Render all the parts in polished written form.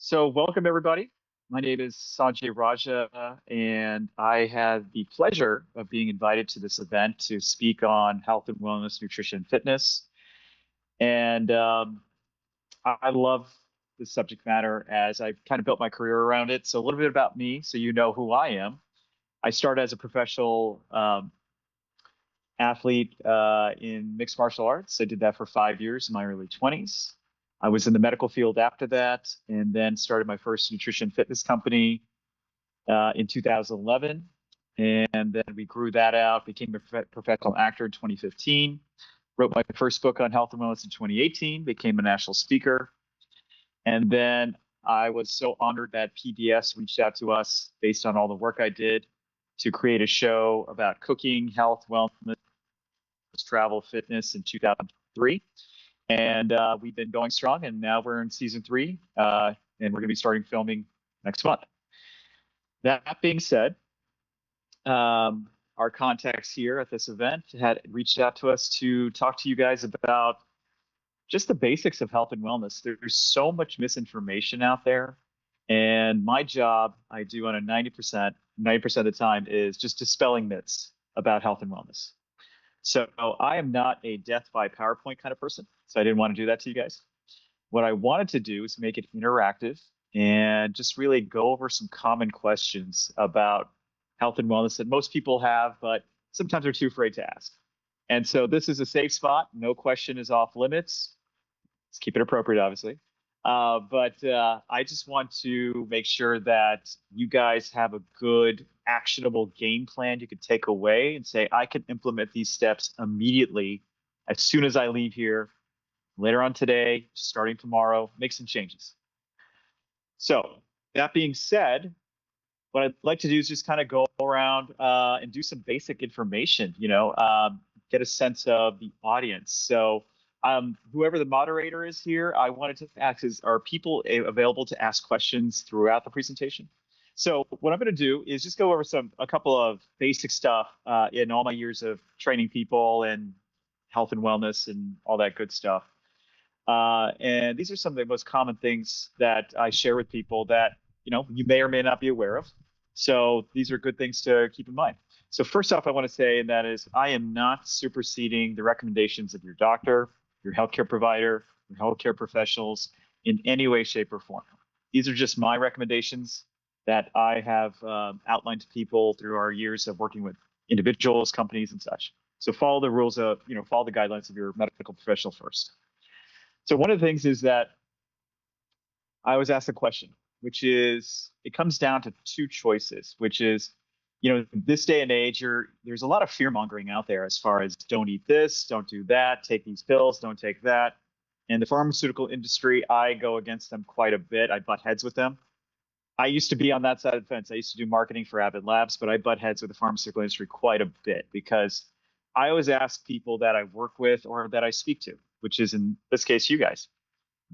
So, welcome everybody. My name is Sanjay Raja, and I had the pleasure of being invited to this event to speak on health and wellness, nutrition, and fitness. And I love this subject matter as I've kind of built my career around it. So, a little bit about me so you know who I am. I started as a professional athlete in mixed martial arts. I did that for 5 years in my early 20s. I was in the medical field after that, and then started my first nutrition fitness company in 2011. And then we grew that out, became a professional actor in 2015, wrote my first book on health and wellness in 2018, became a national speaker. And then I was so honored that PBS reached out to us based on all the work I did to create a show about cooking, health, wellness, travel, fitness in 2003. And we've been going strong, and now we're in season three, and we're going to be starting filming next month. That being said, our contacts here at this event had reached out to us to talk to you guys about just the basics of health and wellness. There's so much misinformation out there, and my job I do on a 90% of the time is just dispelling myths about health and wellness. So I am not a death by PowerPoint kind of person, so I didn't want to do that to you guys. What I wanted to do is make it interactive and just really go over some common questions about health and wellness that most people have, but sometimes are too afraid to ask. And so this is a safe spot. No question is off limits. Let's keep it appropriate, obviously. But I just want to make sure that you guys have a good, actionable game plan you can take away and say, I can implement these steps immediately as soon as I leave here, later on today, starting tomorrow, make some changes. So, that being said, what I'd like to do is just kind of go around and do some basic information, get a sense of the audience. So, whoever the moderator is here, I wanted to ask are people available to ask questions throughout the presentation? So what I'm going to do is just go over a couple of basic stuff in all my years of training people and health and wellness and all that good stuff. And these are some of the most common things that I share with people that you may or may not be aware of. So these are good things to keep in mind. So first off, I want to say, and that is, I am not superseding the recommendations of your doctor, your healthcare provider, your healthcare professionals in any way, shape, or form. These are just my recommendations that I have outlined to people through our years of working with individuals, companies, and such. So follow the rules of, follow the guidelines of your medical professional first. So one of the things is that I always ask the question, which is, it comes down to two choices, which is, this day and age, there's a lot of fear mongering out there as far as don't eat this, don't do that, take these pills, don't take that. And the pharmaceutical industry, I go against them quite a bit. I butt heads with them. I used to be on that side of the fence. I used to do marketing for Abbott Labs, but I butt heads with the pharmaceutical industry quite a bit because I always ask people that I work with or that I speak to, which is in this case, you guys.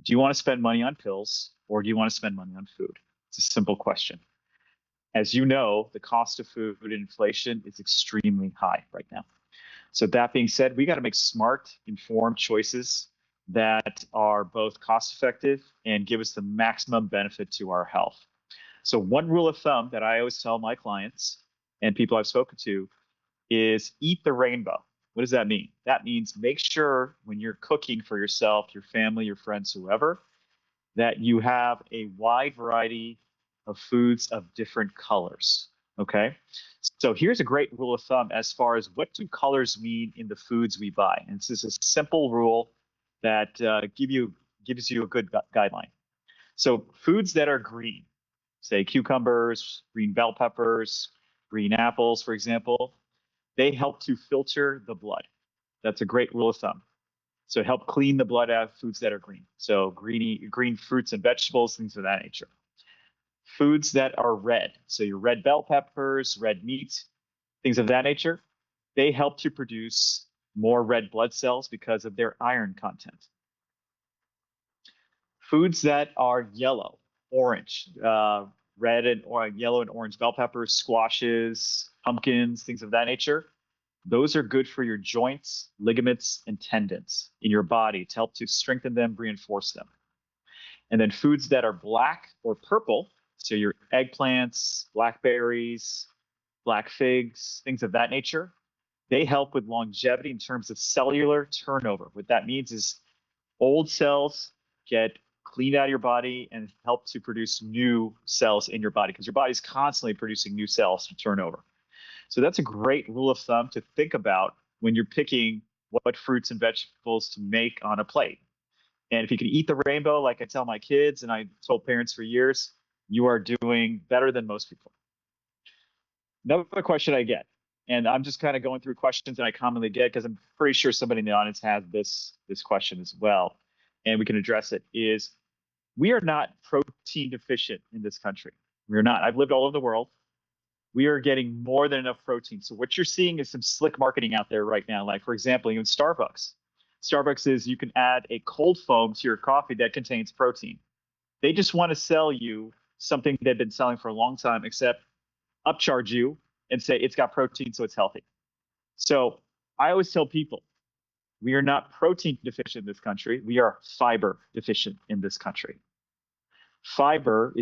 Do you want to spend money on pills or do you want to spend money on food? It's a simple question. As you know, the cost of food and inflation is extremely high right now. So that being said, we got to make smart, informed choices that are both cost effective and give us the maximum benefit to our health. So one rule of thumb that I always tell my clients and people I've spoken to is eat the rainbow. What does that mean? That means make sure when you're cooking for yourself, your family, your friends, whoever, that you have a wide variety of foods of different colors. Okay. So here's a great rule of thumb as far as what do colors mean in the foods we buy. And this is a simple rule that gives you a good guideline. So foods that are green, say cucumbers, green bell peppers, green apples, for example, they help to filter the blood. That's a great rule of thumb. So help clean the blood out of foods that are green. So green fruits and vegetables, things of that nature. Foods that are red, so your red bell peppers, red meat, things of that nature, they help to produce more red blood cells because of their iron content. Foods that are yellow, orange, red and or yellow and orange bell peppers, squashes, pumpkins, things of that nature, those are good for your joints, ligaments, and tendons in your body to help to strengthen them, reinforce them. And then foods that are black or purple, so your eggplants, blackberries, black figs, things of that nature, they help with longevity in terms of cellular turnover. What that means is old cells get cleaned out of your body and help to produce new cells in your body because your body's constantly producing new cells to turn over. So that's a great rule of thumb to think about when you're picking what fruits and vegetables to make on a plate. And if you can eat the rainbow, like I tell my kids and I told parents for years, you are doing better than most people. Another question I get, and I'm just kind of going through questions that I commonly get because I'm pretty sure somebody in the audience has this question as well, and we can address it, is we are not protein deficient in this country. We're not. I've lived all over the world. We are getting more than enough protein. So what you're seeing is some slick marketing out there right now. Like, for example, even Starbucks. Starbucks is you can add a cold foam to your coffee that contains protein. They just want to sell you something they've been selling for a long time, except upcharge you and say it's got protein, so it's healthy. So I always tell people, we are not protein deficient in this country. We are fiber deficient in this country. Fiber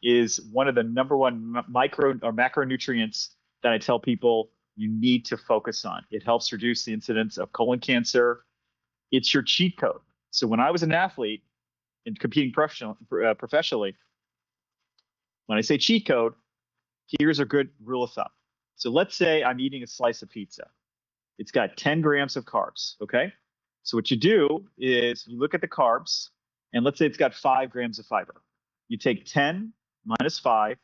is one of the number one micro or macronutrients that I tell people you need to focus on. It helps reduce the incidence of colon cancer. It's your cheat code. So when I was an athlete and competing professionally, when I say cheat code, here's a good rule of thumb. So let's say I'm eating a slice of pizza. It's got 10 grams of carbs, okay? So what you do is you look at the carbs, and let's say it's got 5 grams of fiber. You take 10 minus 5,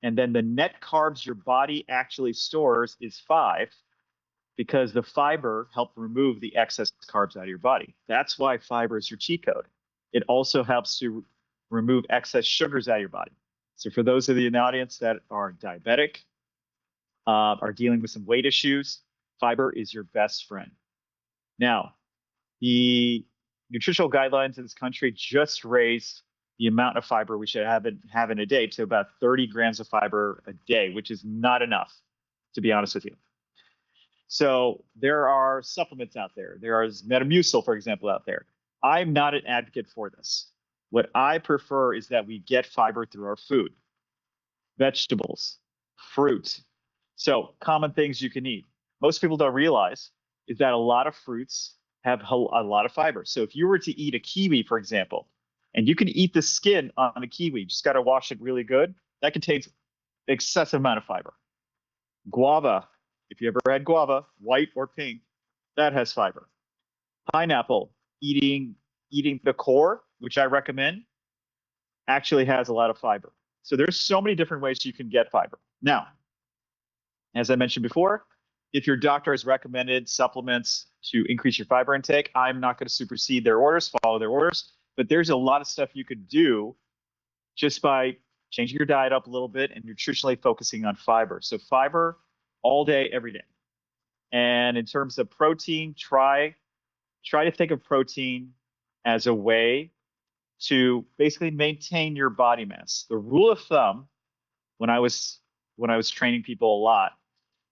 and then the net carbs your body actually stores is 5 because the fiber helped remove the excess carbs out of your body. That's why fiber is your cheat code. It also helps to remove excess sugars out of your body. So for those of you in the audience that are diabetic, are dealing with some weight issues, fiber is your best friend. Now, the nutritional guidelines in this country just raised the amount of fiber we should have in a day to about 30 grams of fiber a day, which is not enough, to be honest with you. So there are supplements out there. There is Metamucil, for example, out there. I'm not an advocate for this. What I prefer is that we get fiber through our food, vegetables, fruit. So common things you can eat. Most people don't realize is that a lot of fruits have a lot of fiber. So if you were to eat a kiwi, for example, and you can eat the skin on a kiwi, just got to wash it really good, that contains excessive amount of fiber. Guava, if you ever had guava, white or pink, that has fiber. Pineapple, eating the core, which I recommend, actually has a lot of fiber. So there's so many different ways you can get fiber. Now, as I mentioned before, if your doctor has recommended supplements to increase your fiber intake, I'm not going to supersede their orders, follow their orders, but there's a lot of stuff you could do just by changing your diet up a little bit and nutritionally focusing on fiber. So fiber all day, every day. And in terms of protein, try to think of protein as a way to basically maintain your body mass. The rule of thumb, when I was training people a lot,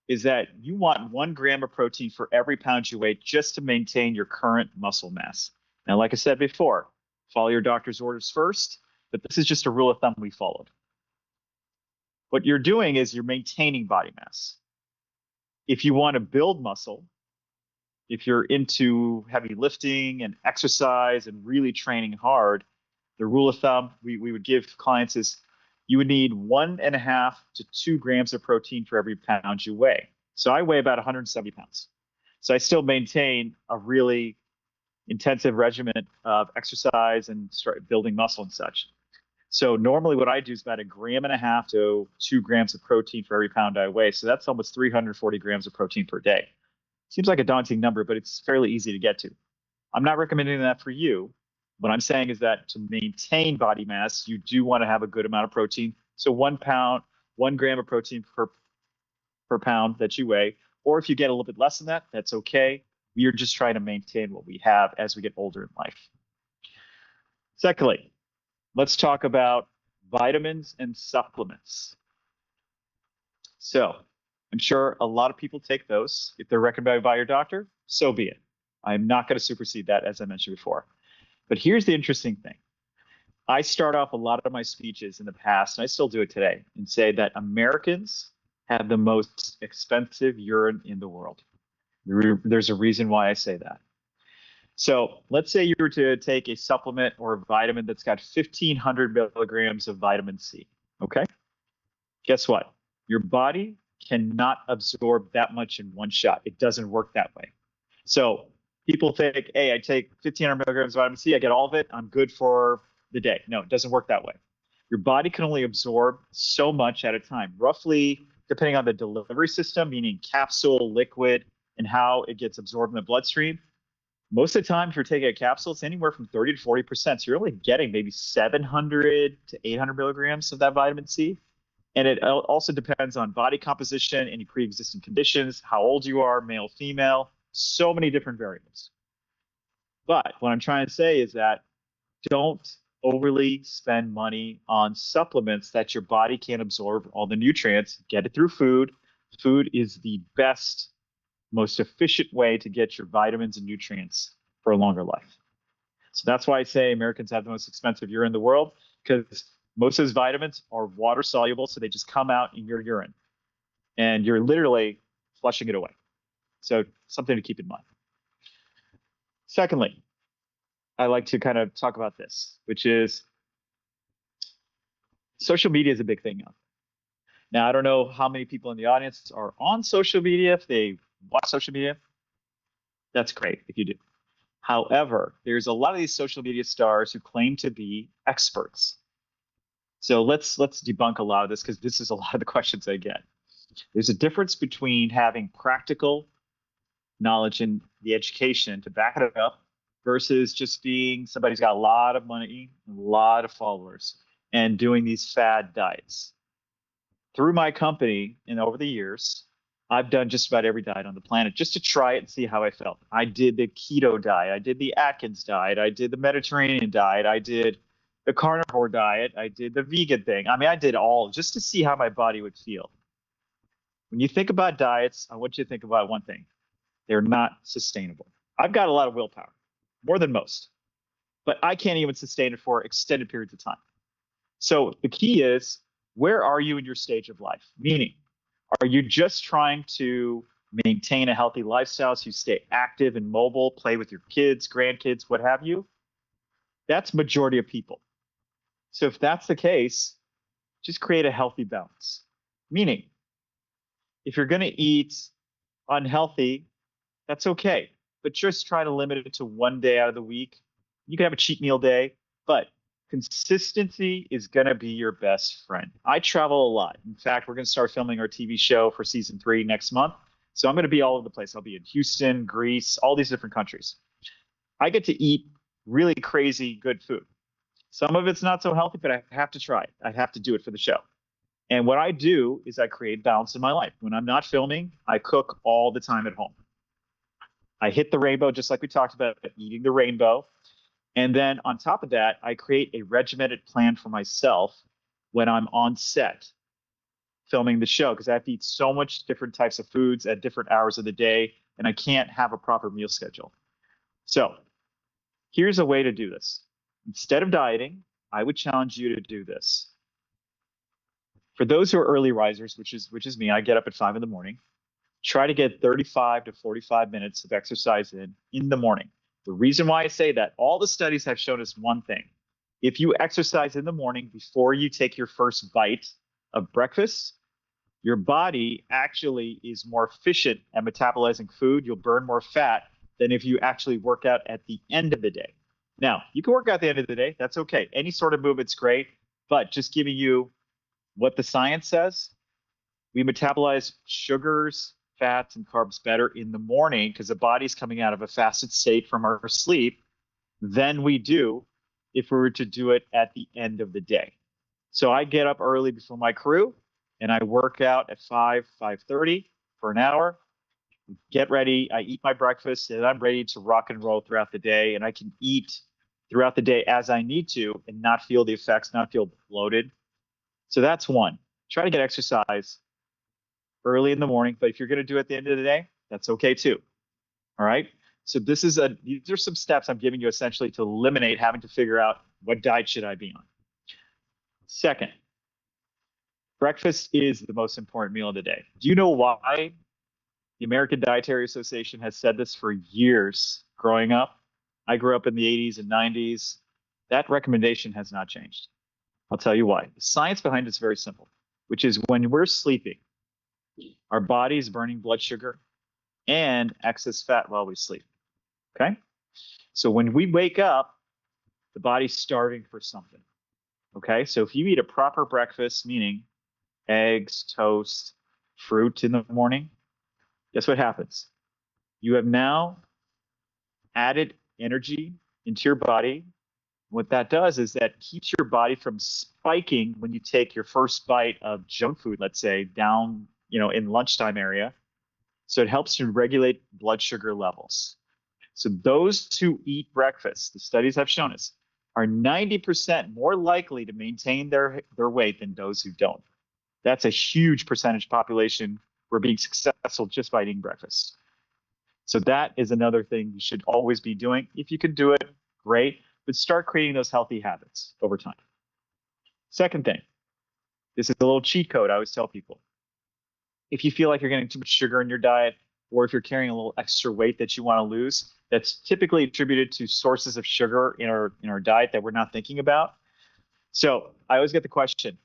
is that you want 1 gram of protein for every pound you weigh just to maintain your current muscle mass. Now, like I said before, follow your doctor's orders first, but this is just a rule of thumb we followed. What you're doing is you're maintaining body mass. If you want to build muscle, if you're into heavy lifting and exercise and really training hard, the rule of thumb we would give clients is you would need 1.5 to 2 grams of protein for every pound you weigh. So I weigh about 170 pounds. So I still maintain a really intensive regimen of exercise and start building muscle and such. So normally what I do is about 1.5 grams to 2 grams of protein for every pound I weigh. So that's almost 340 grams of protein per day. Seems like a daunting number, but it's fairly easy to get to. I'm not recommending that for you. What I'm saying is that to maintain body mass, you do want to have a good amount of protein. So 1 gram of protein per pound that you weigh, or if you get a little bit less than that, that's okay. We are just trying to maintain what we have as we get older in life. Secondly, let's talk about vitamins and supplements. So I'm sure a lot of people take those. If they're recommended by your doctor, so be it. I'm not going to supersede that, as I mentioned before. But here's the interesting thing. I start off a lot of my speeches in the past, and I still do it today, and say that Americans have the most expensive urine in the world. There's a reason why I say that. So let's say you were to take a supplement or a vitamin that's got 1,500 milligrams of vitamin C. Okay. Guess what? Your body cannot absorb that much in one shot. It doesn't work that way. So people think, hey, I take 1,500 milligrams of vitamin C, I get all of it, I'm good for the day. No, it doesn't work that way. Your body can only absorb so much at a time, roughly, depending on the delivery system, meaning capsule, liquid, and how it gets absorbed in the bloodstream. Most of the time, if you're taking a capsule, it's anywhere from 30 to 40%. So you're only getting maybe 700 to 800 milligrams of that vitamin C. And it also depends on body composition, any pre-existing conditions, how old you are, male, female, so many different variables. But what I'm trying to say is that don't overly spend money on supplements that your body can't absorb all the nutrients. Get it through food. Food is the best, most efficient way to get your vitamins and nutrients for a longer life. So that's why I say Americans have the most expensive urine in the world, because most of those vitamins are water soluble, so they just come out in your urine, and you're literally flushing it away. So something to keep in mind. Secondly, I like to kind of talk about this, which is social media is a big thing now. Now, I don't know how many people in the audience are on social media, if they watch social media. That's great if you do. However, there's a lot of these social media stars who claim to be experts. So let's debunk a lot of this, because this is a lot of the questions I get. There's a difference between having practical knowledge and the education to back it up versus just being somebody who's got a lot of money, a lot of followers, and doing these fad diets. Through my company and over the years, I've done just about every diet on the planet just to try it and see how I felt. I did the keto diet, I did the Atkins diet, I did the Mediterranean diet, I did the carnivore diet, I did the vegan thing. I mean, I did all just to see how my body would feel. When you think about diets, I want you to think about one thing. They're not sustainable. I've got a lot of willpower, more than most, but I can't even sustain it for extended periods of time. So the key is, where are you in your stage of life? Meaning, are you just trying to maintain a healthy lifestyle so you stay active and mobile, play with your kids, grandkids, what have you? That's majority of people. So if that's the case, just create a healthy balance. Meaning, if you're going to eat unhealthy, that's okay, but just try to limit it to one day out of the week. You can have a cheat meal day, but consistency is going to be your best friend. I travel a lot. In fact, we're going to start filming our TV show for season 3 next month. So I'm going to be all over the place. I'll be in Houston, Greece, all these different countries. I get to eat really crazy good food. Some of it's not so healthy, but I have to try it. I have to do it for the show. And what I do is I create balance in my life. When I'm not filming, I cook all the time at home. I hit the rainbow, just like we talked about, eating the rainbow. And then on top of that, I create a regimented plan for myself when I'm on set filming the show, because I have to eat so much different types of foods at different hours of the day, and I can't have a proper meal schedule. So here's a way to do this. Instead of dieting, I would challenge you to do this. For those who are early risers, which is me, I get up at 5 in the morning. Try to get 35 to 45 minutes of exercise in the morning. The reason why I say that, all the studies have shown us one thing. If you exercise in the morning before you take your first bite of breakfast, your body actually is more efficient at metabolizing food. You'll burn more fat than if you actually work out at the end of the day. Now, you can work out at the end of the day. That's okay. Any sort of movement's great, but just giving you what the science says, we metabolize sugars, fats, and carbs better in the morning because the body's coming out of a fasted state from our sleep than we do if we were to do it at the end of the day. So I get up early before my crew and I work out at 5:30 for an hour, get ready, I eat my breakfast, and I'm ready to rock and roll throughout the day. And I can eat throughout the day as I need to and not feel the effects, not feel bloated. So that's one. Try to get exercise early in the morning, but if you're going to do it at the end of the day, that's okay too. All right. So these are some steps I'm giving you essentially to eliminate having to figure out what diet should I be on. Second, breakfast is the most important meal of the day. Do you know why the American Dietary Association has said this for years growing up? I grew up in the 80s and 90s. That recommendation has not changed. I'll tell you why. The science behind it is very simple, which is when we're sleeping, our body is burning blood sugar and excess fat while we sleep. Okay? So when we wake up, the body's starving for something. Okay? So if you eat a proper breakfast, meaning eggs, toast, fruit in the morning, guess what happens? You have now added energy into your body. What that does is that keeps your body from spiking when you take your first bite of junk food, let's say, down, in lunchtime area. So it helps to regulate blood sugar levels. So those who eat breakfast, the studies have shown us, are 90% more likely to maintain their weight than those who don't. That's a huge percentage population who are being successful just by eating breakfast. So that is another thing you should always be doing. If you can do it, great, but start creating those healthy habits over time. Second thing, this is a little cheat code I always tell people. If you feel like you're getting too much sugar in your diet, or if you're carrying a little extra weight that you want to lose, that's typically attributed to sources of sugar in our diet that we're not thinking about. So I always get the question,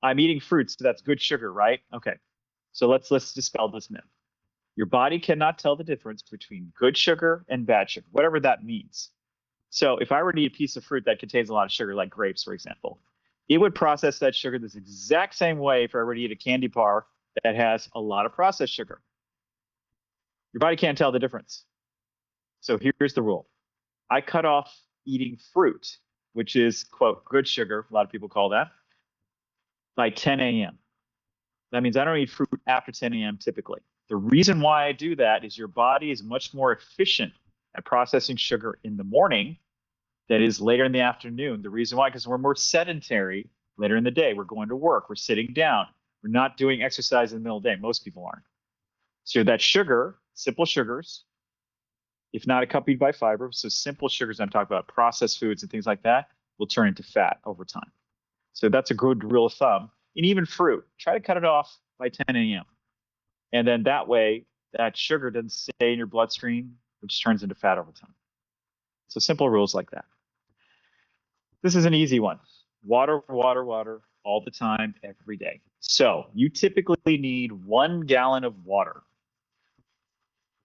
I'm eating fruits, so that's good sugar, right? Okay, so let's dispel this myth. Your body cannot tell the difference between good sugar and bad sugar, whatever that means. So if I were to eat a piece of fruit that contains a lot of sugar, like grapes, for example, it would process that sugar this exact same way if I were to eat a candy bar that has a lot of processed sugar. Your body can't tell the difference. So here's the rule. I cut off eating fruit, which is, quote, good sugar, a lot of people call that, by 10 a.m. That means I don't eat fruit after 10 a.m. typically. The reason why I do that is your body is much more efficient at processing sugar in the morning than is later in the afternoon. The reason why, because we're more sedentary later in the day. We're going to work, we're sitting down, we're not doing exercise in the middle of the day. Most people aren't. So that sugar, simple sugars, if not accompanied by fiber, so simple sugars I'm talking about, processed foods and things like that, will turn into fat over time. So that's a good rule of thumb. And even fruit, try to cut it off by 10 a.m. And then that way, that sugar doesn't stay in your bloodstream, which turns into fat over time. So simple rules like that. This is an easy one. Water, water, water, all the time, every day. So you typically need 1 gallon of water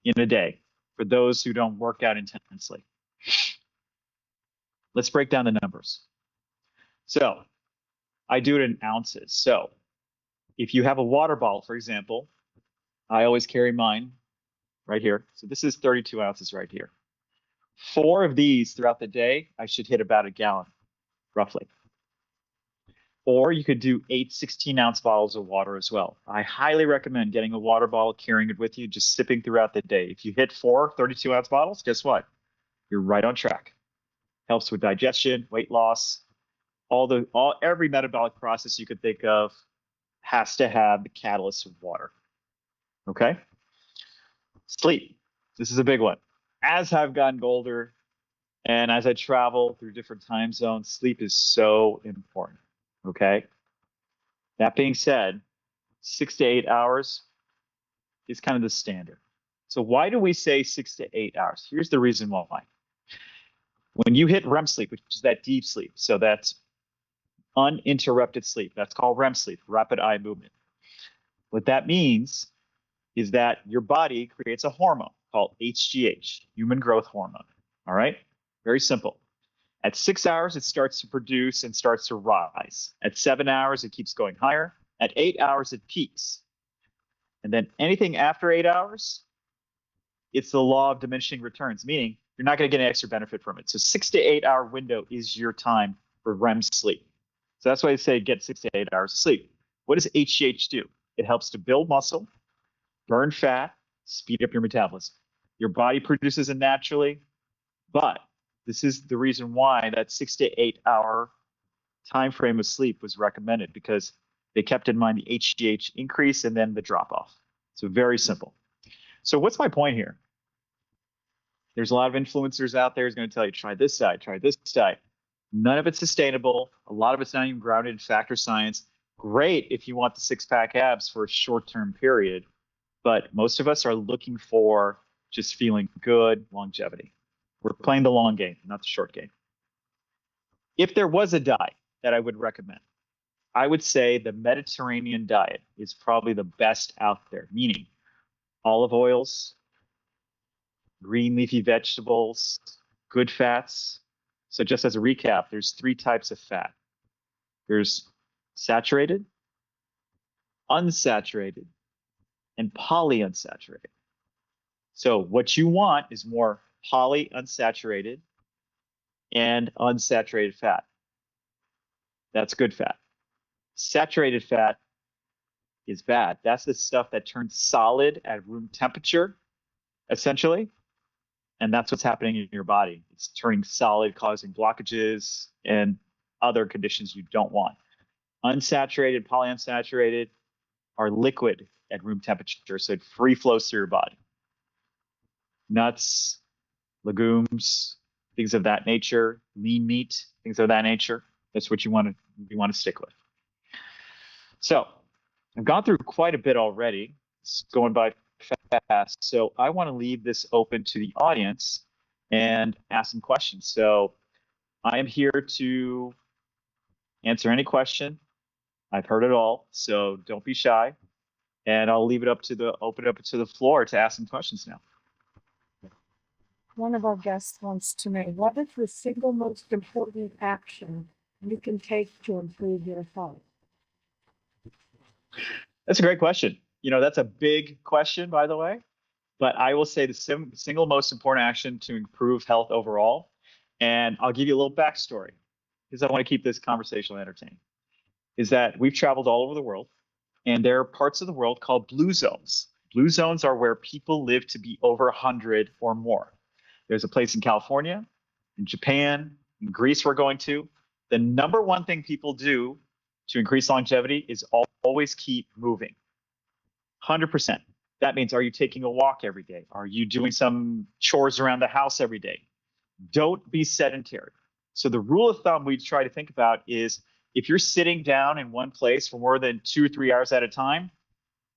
in a day for those who don't work out intensely. Let's break down the numbers. So I do it in ounces. So if you have a water bottle, for example, I always carry mine right here. So this is 32 ounces right here. 4 of these throughout the day, I should hit about a gallon, roughly. Or you could do 8 16-ounce bottles of water as well. I highly recommend getting a water bottle, carrying it with you, just sipping throughout the day. If you hit 4 32-ounce bottles, guess what? You're right on track. Helps with digestion, weight loss, every metabolic process you could think of has to have the catalyst of water. Okay? Sleep. This is a big one. As I've gotten older and as I travel through different time zones, sleep is so important. Okay? That being said, 6 to 8 hours is kind of the standard. So why do we say 6 to 8 hours? Here's the reason why. When you hit REM sleep, which is that deep sleep, so that's uninterrupted sleep, that's called REM sleep, rapid eye movement. What that means is that your body creates a hormone called HGH, human growth hormone. All right? Very simple. At 6 hours, it starts to produce and starts to rise. At 7 hours, it keeps going higher. At 8 hours, it peaks. And then anything after 8 hours, it's the law of diminishing returns, meaning you're not going to get an extra benefit from it. So 6 to 8 hour window is your time for REM sleep. So that's why they say get 6 to 8 hours of sleep. What does HGH do? It helps to build muscle, burn fat, speed up your metabolism. Your body produces it naturally, but this is the reason why that 6 to 8 hour time frame of sleep was recommended, because they kept in mind the HGH increase and then the drop off. So very simple. So what's my point here? There's a lot of influencers out there who's going to tell you, try this diet, try this diet. None of it's sustainable. A lot of it's not even grounded in factor science. Great if you want the six-pack abs for a short-term period, but most of us are looking for just feeling good longevity. We're playing the long game, not the short game. If there was a diet that I would recommend, I would say the Mediterranean diet is probably the best out there, meaning olive oils, green leafy vegetables, good fats. So just as a recap, there's three types of fat. There's saturated, unsaturated, and polyunsaturated. So what you want is more polyunsaturated and unsaturated fat. That's good fat. Saturated fat is bad. That's the stuff that turns solid at room temperature, essentially. And that's what's happening in your body. It's turning solid, causing blockages and other conditions you don't want. Unsaturated, polyunsaturated are liquid at room temperature, so it free flows through your body. Nuts, legumes, things of that nature, lean meat, things of that nature. That's what you want to stick with. So I've gone through quite a bit already. It's going by fast. So I want to leave this open to the audience and ask some questions. So I am here to answer any question. I've heard it all, so don't be shy. And I'll leave it up to open it up to the floor to ask some questions now. One of our guests wants to know, what is the single most important action you can take to improve your health? That's a great question. That's a big question, by the way. But I will say the single most important action to improve health overall, and I'll give you a little backstory because I want to keep this conversation entertaining, is that we've traveled all over the world, and there are parts of the world called blue zones. Blue zones are where people live to be over 100 or more. There's a place in California, in Japan, in Greece we're going to. The number one thing people do to increase longevity is always keep moving. 100%. That means, are you taking a walk every day? Are you doing some chores around the house every day? Don't be sedentary. So the rule of thumb we try to think about is if you're sitting down in one place for more than 2 or 3 hours at a time,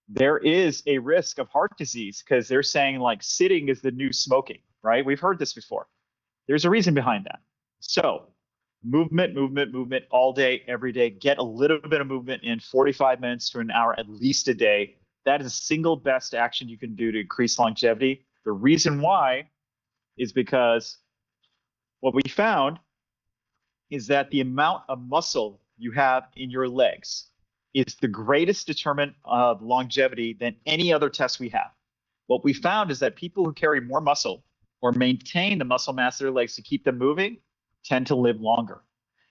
there is a risk of heart disease because they're saying like sitting is the new smoking, right? We've heard this before. There's a reason behind that. So movement all day, every day. Get a little bit of movement in 45 minutes to an hour at least a day. That is the single best action you can do to increase longevity. The reason why is because what we found is that the amount of muscle you have in your legs is the greatest determinant of longevity than any other test we have. What we found is that people who carry more muscle or maintain the muscle mass of their legs to keep them moving tend to live longer.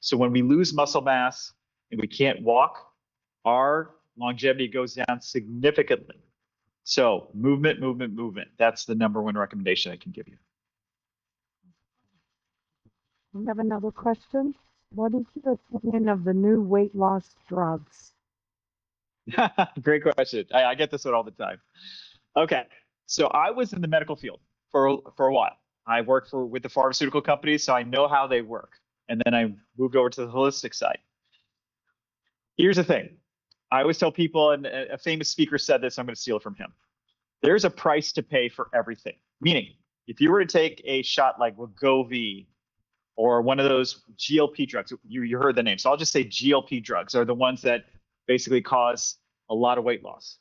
So when we lose muscle mass and we can't walk, our longevity goes down significantly. So movement. That's the number one recommendation I can give you. We have another question. What is your opinion of the new weight loss drugs? Great question. I get this one all the time. Okay, so I was in the medical field for a while. I worked with the pharmaceutical companies, so I know how they work. And then I moved over to the holistic side. Here's the thing. I always tell people, and a famous speaker said this, I'm going to steal it from him. There's a price to pay for everything. Meaning, if you were to take a shot like Wegovy or one of those GLP drugs, you heard the name. So I'll just say GLP drugs are the ones that basically cause a lot of weight loss.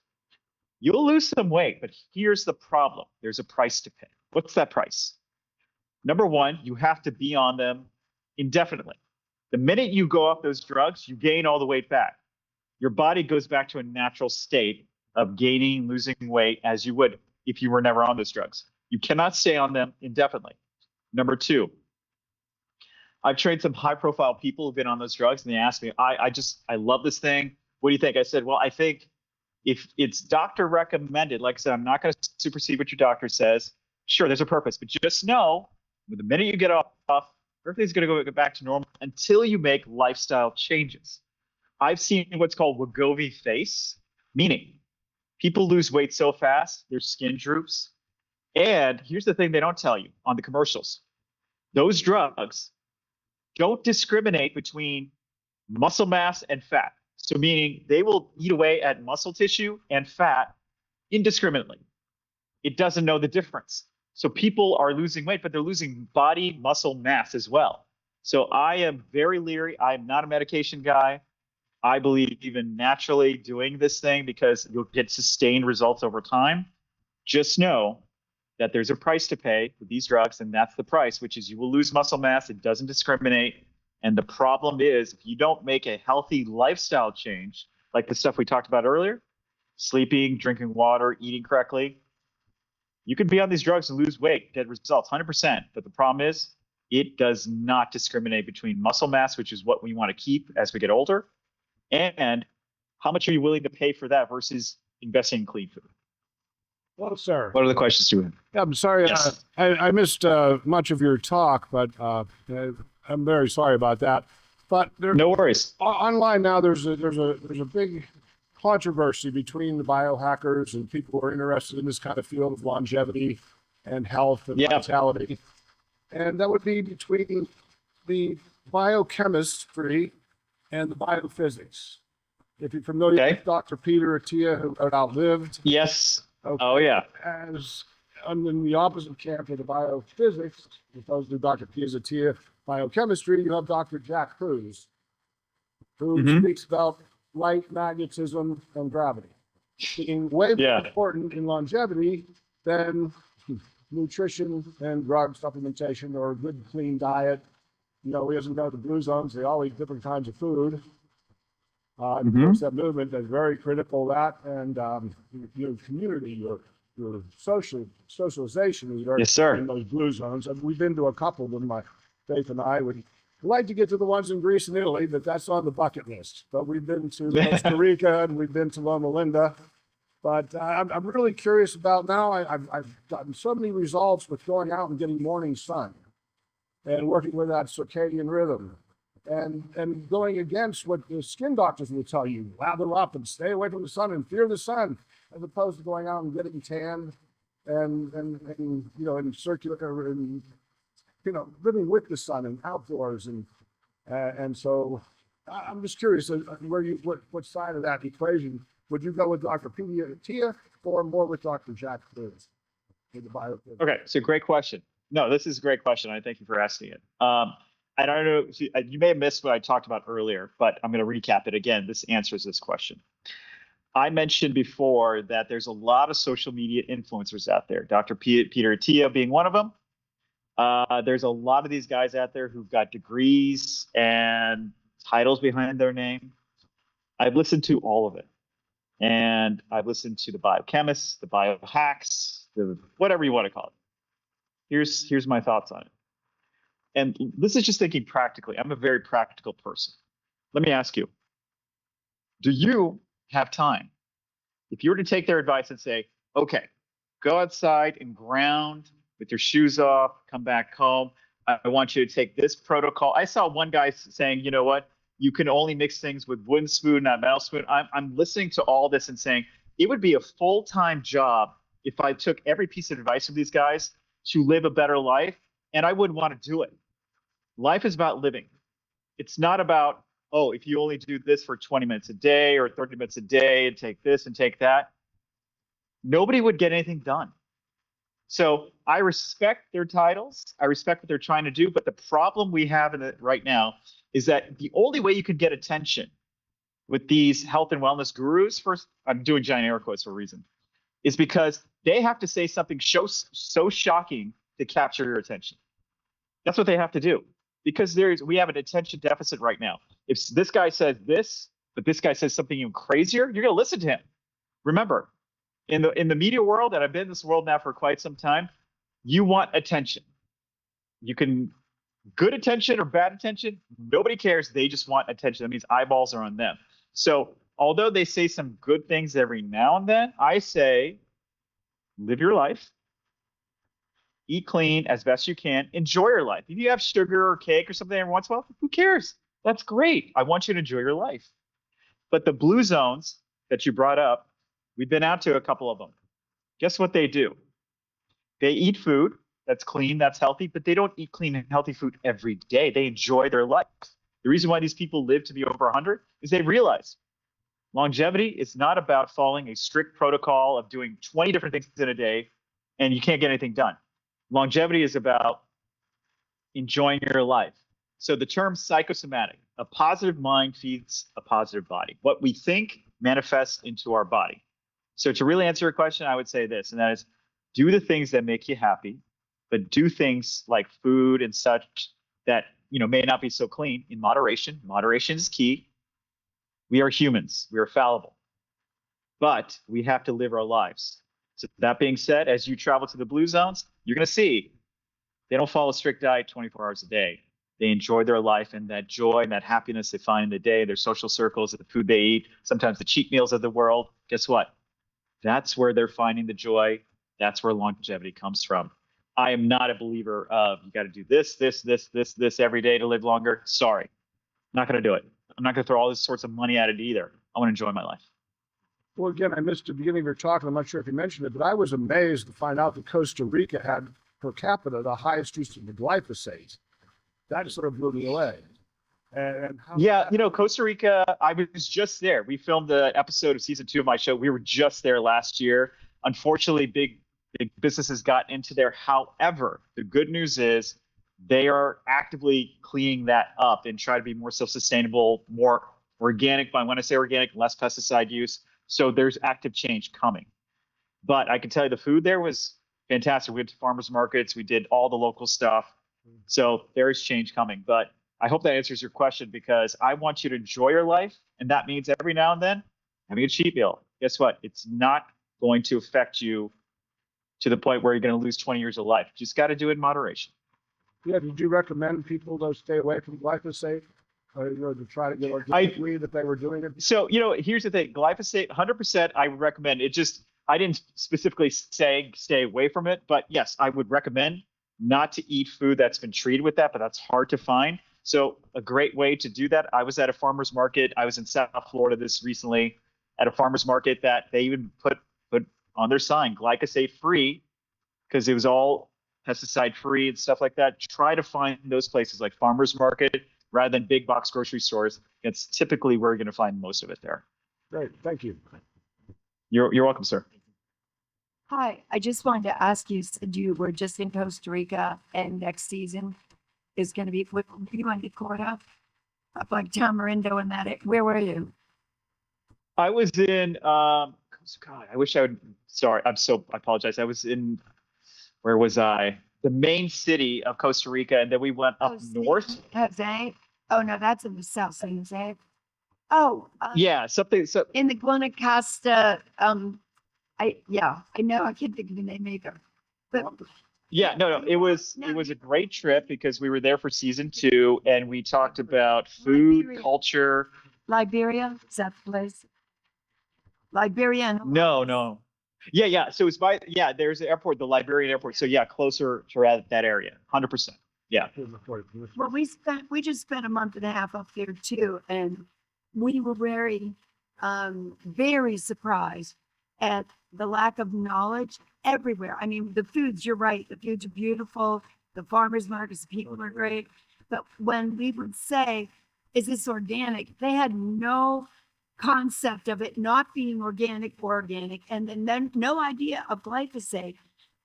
You'll lose some weight, but here's the problem. There's a price to pay. What's that price? Number one, you have to be on them indefinitely. The minute you go off those drugs, you gain all the weight back. Your body goes back to a natural state of gaining, losing weight as you would if you were never on those drugs. You cannot stay on them indefinitely. Number two, I've trained some high profile people who've been on those drugs and they ask me, I love this thing. What do you think? I said, well, I think if it's doctor recommended, like I said, I'm not going to supersede what your doctor says. Sure, there's a purpose, but just know the minute you get off, everything's going to go back to normal until you make lifestyle changes. I've seen what's called Wegovy face, meaning people lose weight so fast, their skin droops, And here's the thing they don't tell you on the commercials. Those drugs don't discriminate between muscle mass and fat. So meaning they will eat away at muscle tissue and fat indiscriminately. It doesn't know the difference. So people are losing weight, but they're losing body muscle mass as well. So I am very leery. I'm not a medication guy. I believe even naturally doing this thing because you'll get sustained results over time. Just know that there's a price to pay for these drugs, and that's the price, which is you will lose muscle mass. It doesn't discriminate. And the problem is if you don't make a healthy lifestyle change, like the stuff we talked about earlier, sleeping, drinking water, eating correctly, you can be on these drugs and lose weight, get results 100%. But the problem is it does not discriminate between muscle mass, which is what we want to keep as we get older, and how much are you willing to pay for that versus investing in clean food? Well, sir. What are the questions do you have? I'm sorry. Yes. I missed much of your talk, but I'm very sorry about that. But there, No worries. online now, there's a big controversy between the biohackers and people who are interested in this kind of field of longevity and health and Yeah. vitality. And that would be between the biochemistry and the biophysics. If you're familiar Okay. with Dr. Peter Attia, who outlived, Yes. Okay. Oh, yeah. as in the opposite camp of the biophysics, as opposed to Dr. Attia biochemistry, you have Dr. Jack Kruse, who Mhm. speaks about light, magnetism, and gravity being way more Yeah. important in longevity than nutrition and drug supplementation or a good, clean diet. You know, he doesn't go to blue zones. They all eat different kinds of food. Of Mhm. course, that movement is very critical of that, and your community, your socialization is very Yes, sir. in those blue zones. And we've been to a couple of them. My Faith and I would like to get to the ones in Greece and Italy, but that's on the bucket list. But we've been to Costa Rica and we've been to Loma Linda. But I'm really curious about now. I've gotten so many results with going out and getting morning sun and working with that circadian rhythm and going against what the skin doctors will tell you, lather up and stay away from the sun and fear the sun, as opposed to going out and getting tan and you know, and circular and, you know, living with the sun and outdoors. And so I'm just curious where what side of that equation would you go with Dr. Peter Attia or more with Dr. Jack Kruse with the biophysics? Okay, so great question. No, this is a great question. I thank you for asking it. I don't know, you may have missed what I talked about earlier, but I'm going to recap it again. This answers this question. I mentioned before that there's a lot of social media influencers out there, Dr. Peter Attia being one of them. There's a lot of these guys out there who've got degrees and titles behind their name. I've listened to all of it. And I've listened to the biochemists, the biohacks, the whatever you want to call it. Here's my thoughts on it. And this is just thinking practically. I'm a very practical person. Let me ask you, do you have time? If you were to take their advice and say, okay, go outside and ground with your shoes off, come back home. I want you to take this protocol. I saw one guy saying, you know what? You can only mix things with wooden spoon, not metal spoon. I'm listening to all this and saying it would be a full-time job if I took every piece of advice from these guys to live a better life, and I wouldn't want to do it. Life is about living. It's not about, oh, if you only do this for 20 minutes a day or 30 minutes a day and take this and take that, nobody would get anything done. So I respect their titles. I respect what they're trying to do. But the problem we have in it right now is that the only way you could get attention with these health and wellness gurus, first, I'm doing giant air quotes for a reason, is because they have to say something so shocking to capture your attention. That's what they have to do. Because we have an attention deficit right now. If this guy says this, but this guy says something even crazier, you're going to listen to him. Remember, in the media world, and I've been in this world now for quite some time, you want attention. You can good attention or bad attention, nobody cares. They just want attention. That means eyeballs are on them. So although they say some good things every now and then, I say live your life. Eat clean as best you can. Enjoy your life. If you have sugar or cake or something every once in a while, who cares? That's great. I want you to enjoy your life. But the blue zones that you brought up, we've been out to a couple of them. Guess what they do? They eat food that's clean, that's healthy, but they don't eat clean and healthy food every day. They enjoy their life. The reason why these people live to be over 100 is they realize longevity is not about following a strict protocol of doing 20 different things in a day and you can't get anything done. Longevity is about enjoying your life. So the term psychosomatic, a positive mind feeds a positive body. What we think manifests into our body. So to really answer your question, I would say this, and that is do the things that make you happy, but do things like food and such that may not be so clean in moderation. Moderation is key. We are humans. We are fallible. But we have to live our lives. So that being said, as you travel to the blue zones, you're going to see they don't follow a strict diet 24 hours a day. They enjoy their life, and that joy and that happiness they find in the day, their social circles, the food they eat, sometimes the cheat meals of the world. Guess what? That's where they're finding the joy. That's where longevity comes from. I am not a believer of you got to do this every day to live longer. Sorry, I'm not going to do it. I'm not going to throw all this sorts of money at it either. I want to enjoy my life. Well, again, I missed the beginning of your talk, and I'm not sure if you mentioned it, but I was amazed to find out that Costa Rica had per capita the highest use of glyphosate. That sort of blew me away. And how Costa Rica, I was just there. We filmed the episode of season 2 of my show. We were just there last year. Unfortunately, big businesses got into there. However, the good news is they are actively cleaning that up and try to be more self-sustainable, more organic. But when I say organic, less pesticide use. So there's active change coming. But I can tell you the food there was fantastic. We went to farmers markets. We did all the local stuff. So there is change coming. But I hope that answers your question, because I want you to enjoy your life. And that means every now and then having a cheat meal. Guess what? It's not going to affect you to the point where you're going to lose 20 years of life. Just got to do it in moderation. Yeah, did you recommend people to stay away from glyphosate? To try to get organic weed if they were doing it? So, here's the thing. Glyphosate, 100% I would recommend. I didn't specifically say stay away from it. But yes, I would recommend not to eat food that's been treated with that, but that's hard to find. So a great way to do that, I was at a farmer's market. I was in South Florida this recently at a farmer's market that they even put on their sign, glyphosate free, because it was all pesticide free and stuff like that. Try to find those places like farmer's market rather than big box grocery stores. It's typically where you're going to find most of it there. Great. Thank you. You're welcome, sir. Hi, I just wanted to ask you, said you were just in Costa Rica and next season is going to be, you want to caught up like Tamarindo and that, where were you? I was in, God, I wish I would, sorry, I apologize. I was in, where was I? The main city of Costa Rica, and then we went up north. Jose? Oh, no, that's in the south, San Jose. Oh. Yeah, something. So in the Guanacaste, I know, I can't think of the name either. But yeah, no, it was a great trip because we were there for season 2 and we talked about food, culture. Liberia, is that the place? Liberia. No. Yeah. So it's there's the airport, the Liberian airport. So yeah, closer to that area, 100%. Yeah. Well, we just spent a month and a half up there too, and we were very, very surprised at the lack of knowledge everywhere. I mean, the foods, you're right, the foods are beautiful, the farmers markets, the people are great. But when we would say, is this organic? They had no concept of it not being organic, and then no idea of glyphosate.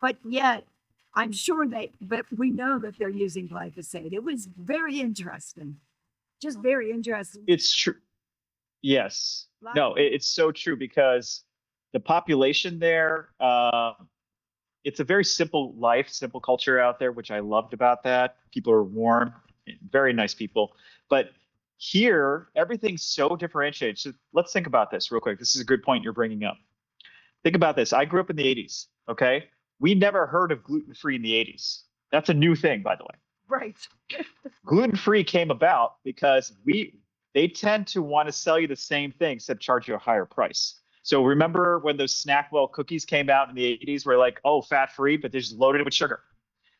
But yet, I'm sure but we know that they're using glyphosate. It was very interesting, just very interesting. It's true. Yes. No, it's so true because the population there, it's a very simple life, simple culture out there, which I loved about that. People are warm, very nice people. But here, everything's so differentiated. So let's think about this real quick. This is a good point you're bringing up. Think about this. I grew up in the 80s, okay? We never heard of gluten-free in the 80s. That's a new thing, by the way. Right. Gluten-free came about because they tend to want to sell you the same thing except charge you a higher price. So remember when those Snackwell cookies came out in the 80s, where like, oh, fat-free, but they're just loaded with sugar.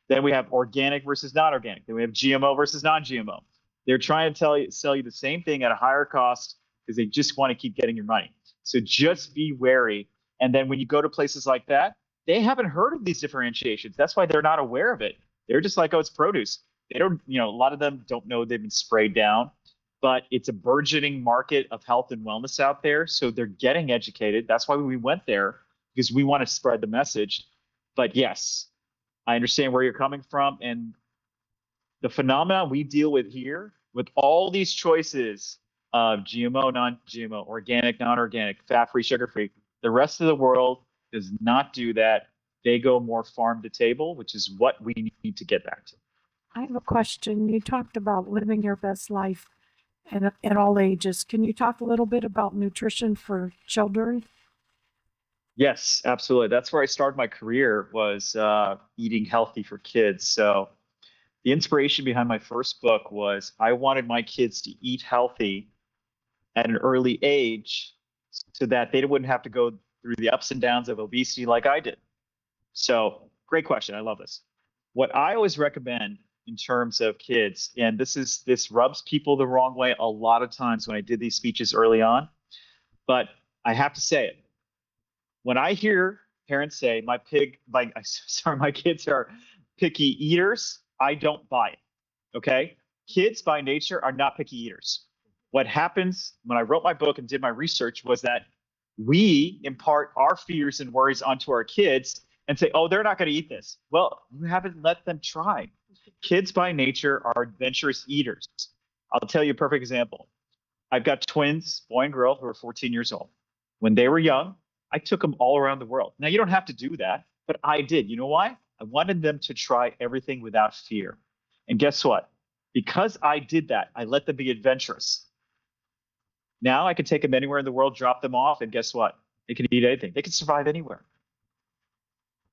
Then we have organic versus non-organic. Then we have GMO versus non-GMO. They're trying to sell you the same thing at a higher cost because they just want to keep getting your money. So just be wary. And then when you go to places like that, they haven't heard of these differentiations. That's why they're not aware of it. They're just like, oh, it's produce. They don't, a lot of them don't know they've been sprayed down, but it's a burgeoning market of health and wellness out there. So they're getting educated. That's why we went there, because we want to spread the message. But yes, I understand where you're coming from. And the phenomena we deal with here, with all these choices of GMO, non-GMO, organic, non-organic, fat-free, sugar-free, the rest of the world does not do that. They go more farm to table, which is what we need to get back to. I have a question. You talked about living your best life at all ages. Can you talk a little bit about nutrition for children? Yes, absolutely. That's where I started my career, was eating healthy for kids. So the inspiration behind my first book was I wanted my kids to eat healthy at an early age so that they wouldn't have to go through the ups and downs of obesity like I did. So great question. I love this. What I always recommend in terms of kids, and this rubs people the wrong way a lot of times when I did these speeches early on, but I have to say it. When I hear parents say my kids are picky eaters, I don't buy it. Okay? Kids by nature are not picky eaters. What happens when I wrote my book and did my research was that we impart our fears and worries onto our kids and say, oh, they're not going to eat this. Well, you haven't let them try. Kids by nature are adventurous eaters. I'll tell you a perfect example. I've got twins, boy and girl, who are 14 years old. When they were young, I took them all around the world. Now, you don't have to do that, but I did. You know why? I wanted them to try everything without fear. And guess what? Because I did that, I let them be adventurous. Now I can take them anywhere in the world, drop them off, and guess what? They can eat anything. They can survive anywhere.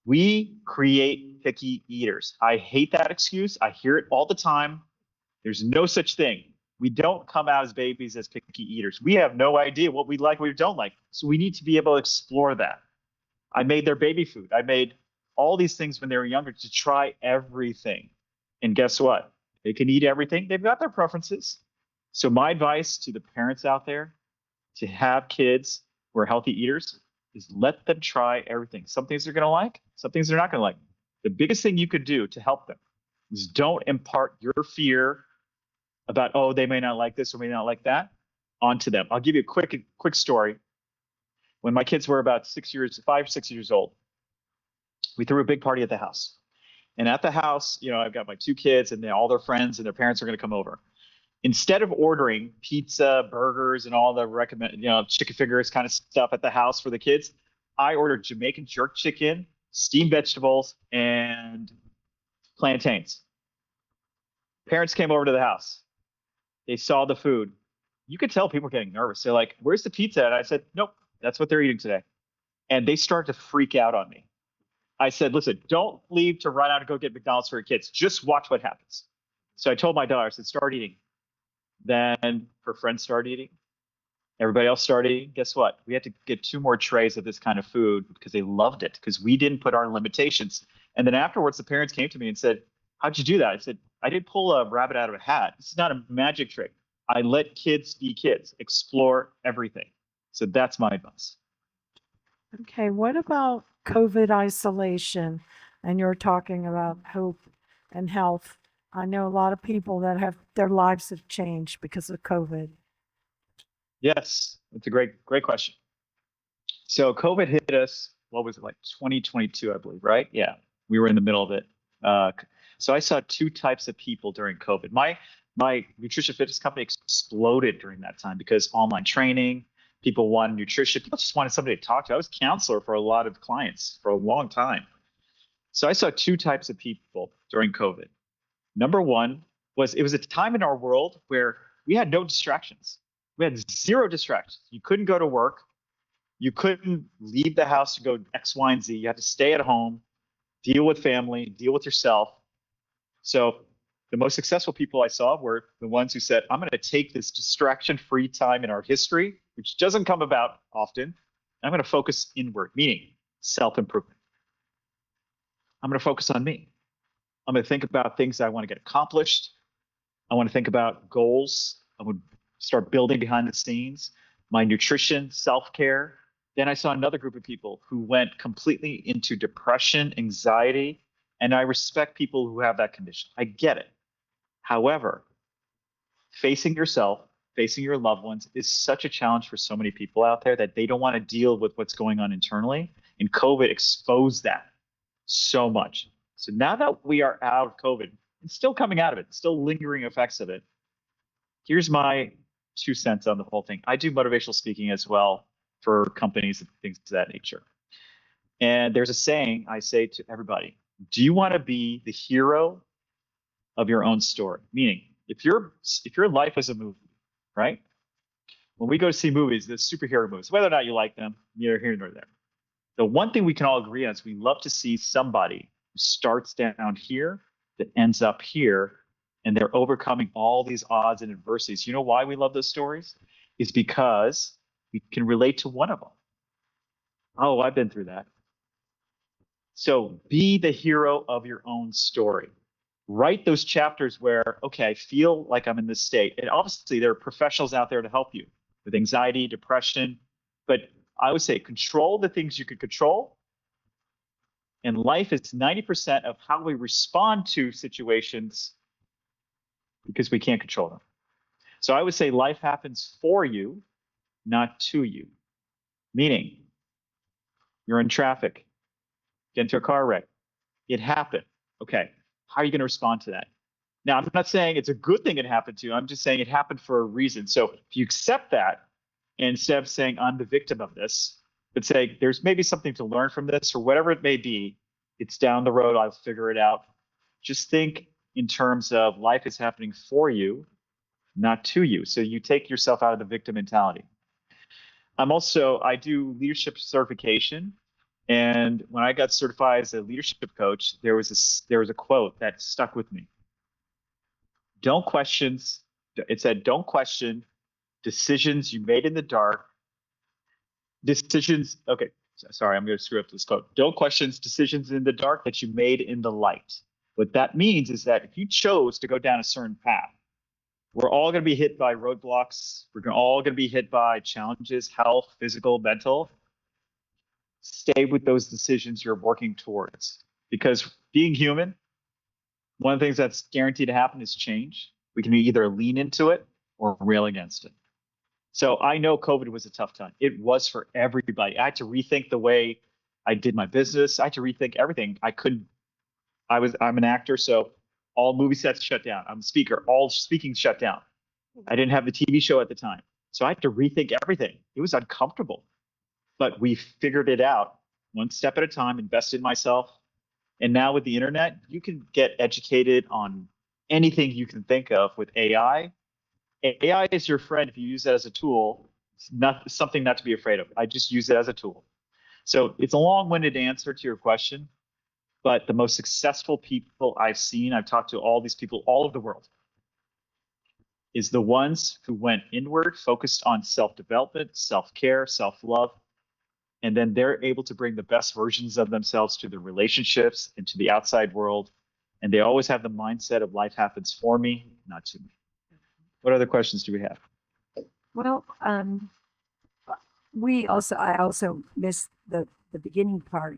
We create picky eaters. I hate that excuse. I hear it all the time. There's no such thing. We don't come out as babies as picky eaters. We have no idea what we like, what we don't like. So we need to be able to explore that. I made their baby food. I made all these things when they were younger to try everything. And guess what? They can eat everything. They've got their preferences. So my advice to the parents out there to have kids who are healthy eaters is let them try everything. Some things they're going to like, some things they're not going to like. The biggest thing you could do to help them is don't impart your fear about, oh, they may not like this or may not like that onto them. I'll give you a quick story. When my kids were about 5, 6 years old, we threw a big party at the house. And at the house, I've got my 2 kids and all their friends and their parents are going to come over. Instead of ordering pizza, burgers, and all the chicken fingers kind of stuff at the house for the kids, I ordered Jamaican jerk chicken, steamed vegetables, and plantains. Parents came over to the house. They saw the food. You could tell people were getting nervous. They're like, where's the pizza? And I said, nope, that's what they're eating today. And they started to freak out on me. I said, listen, don't leave to run out and go get McDonald's for your kids. Just watch what happens. So I told my daughter, I said, start eating. Then her friends started eating. Everybody else started eating. Guess what? We had to get 2 more trays of this kind of food because they loved it, because we didn't put our limitations. And then afterwards, the parents came to me and said, how'd you do that? I said, I didn't pull a rabbit out of a hat. This is not a magic trick. I let kids be kids, explore everything. So that's my advice. Okay, what about COVID isolation? And you're talking about hope and health. I know a lot of people that their lives have changed because of COVID. Yes, it's a great question. So COVID hit us, what was it, like 2022, I believe, right? Yeah, we were in the middle of it. So I saw 2 types of people during COVID. My nutrition fitness company exploded during that time because online training, people wanted nutrition. People just wanted somebody to talk to. I was a counselor for a lot of clients for a long time. So I saw 2 types of people during COVID. Number one was, it was a time in our world where we had no distractions. We had 0 distractions. You couldn't go to work. You couldn't leave the house to go X, Y, and Z. You had to stay at home, deal with family, deal with yourself. So the most successful people I saw were the ones who said, I'm going to take this distraction-free time in our history, which doesn't come about often, and I'm going to focus inward, meaning self-improvement. I'm going to focus on me. I'm going to think about things I want to get accomplished. I want to think about goals. I would start building behind the scenes, my nutrition, self-care. Then I saw another group of people who went completely into depression, anxiety, and I respect people who have that condition. I get it. However, facing yourself, facing your loved ones is such a challenge for so many people out there that they don't want to deal with what's going on internally. And COVID exposed that so much. So now that we are out of COVID and still coming out of it, still lingering effects of it, here's my 2 cents on the whole thing. I do motivational speaking as well for companies and things of that nature. And there's a saying I say to everybody: do you want to be the hero of your own story? Meaning, if your life is a movie, right? When we go to see movies, the superhero movies, whether or not you like them, neither here nor there. The one thing we can all agree on is we love to see somebody who starts down here that ends up here, and they're overcoming all these odds and adversities. You know why we love those stories? It's because we can relate to one of them. Oh, I've been through that. So be the hero of your own story. Write those chapters where, okay, I feel like I'm in this state. And obviously, there are professionals out there to help you with anxiety, depression. But I would say control the things you can control. And life is 90% of how we respond to situations because we can't control them. So I would say life happens for you, not to you. Meaning, you're in traffic, get into a car wreck, it happened. Okay, how are you going to respond to that? Now, I'm not saying it's a good thing it happened to you. I'm just saying it happened for a reason. So if you accept that, instead of saying I'm the victim of this, but say there's maybe something to learn from this or whatever it may be, it's down the road, I'll figure it out. Just think in terms of life is happening for you, not to you. So you take yourself out of the victim mentality. I do leadership certification. And when I got certified as a leadership coach, there was a quote that stuck with me. It said, don't question decisions you made in the dark. Okay, sorry, I'm going to screw up this quote. Don't question decisions in the dark that you made in the light. What that means is that if you chose to go down a certain path, we're all going to be hit by roadblocks. We're all going to be hit by challenges, health, physical, mental. Stay with those decisions you're working towards. Because being human, one of the things that's guaranteed to happen is change. We can either lean into it or rail against it. So I know COVID was a tough time. It was for everybody. I had to rethink the way I did my business. I had to rethink everything. I'm an actor, so all movie sets shut down. I'm a speaker, all speaking shut down. I didn't have the TV show at the time. So I had to rethink everything. It was uncomfortable, but we figured it out one step at a time, invested in myself. And now with the internet, you can get educated on anything you can think of with AI. AI is your friend if you use it as a tool. It's not something not to be afraid of. I just use it as a tool. So it's a long-winded answer to your question, but the most successful people I've seen, I've talked to all these people all over the world, is the ones who went inward, focused on self-development, self-care, self-love, and then they're able to bring the best versions of themselves to their relationships and to the outside world. And they always have the mindset of life happens for me, not to me. What other questions do we have? Well, I also missed the beginning part.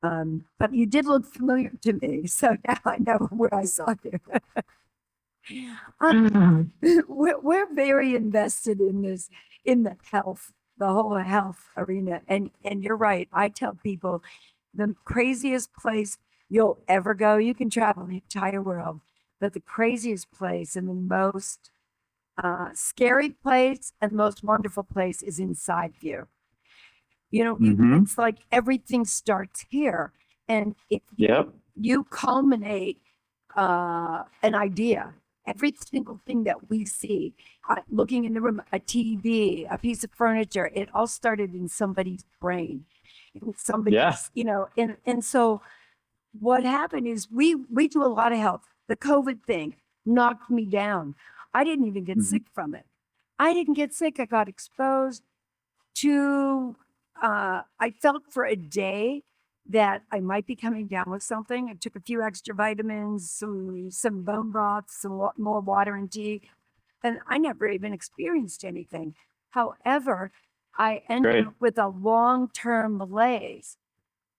But you did look familiar to me, so now I know where I saw you. We're very invested in this, in the health, the whole health arena. And you're right. I tell people the craziest place you'll ever go, you can travel the entire world, but the craziest place and the most scary place and the most wonderful place is inside you. You know, it's like everything starts here. And if you culminate an idea, every single thing that we see, looking in the room, a TV, a piece of furniture, it all started in somebody's brain. Somebody's, and so what happened is we do a lot of health. The COVID thing knocked me down. I didn't even get sick from it. I didn't get sick. I got exposed to, I felt for a day that I might be coming down with something. I took a few extra vitamins, some bone broth, some more water and tea, and I never even experienced anything. However, I ended Great. up with a long-term malaise,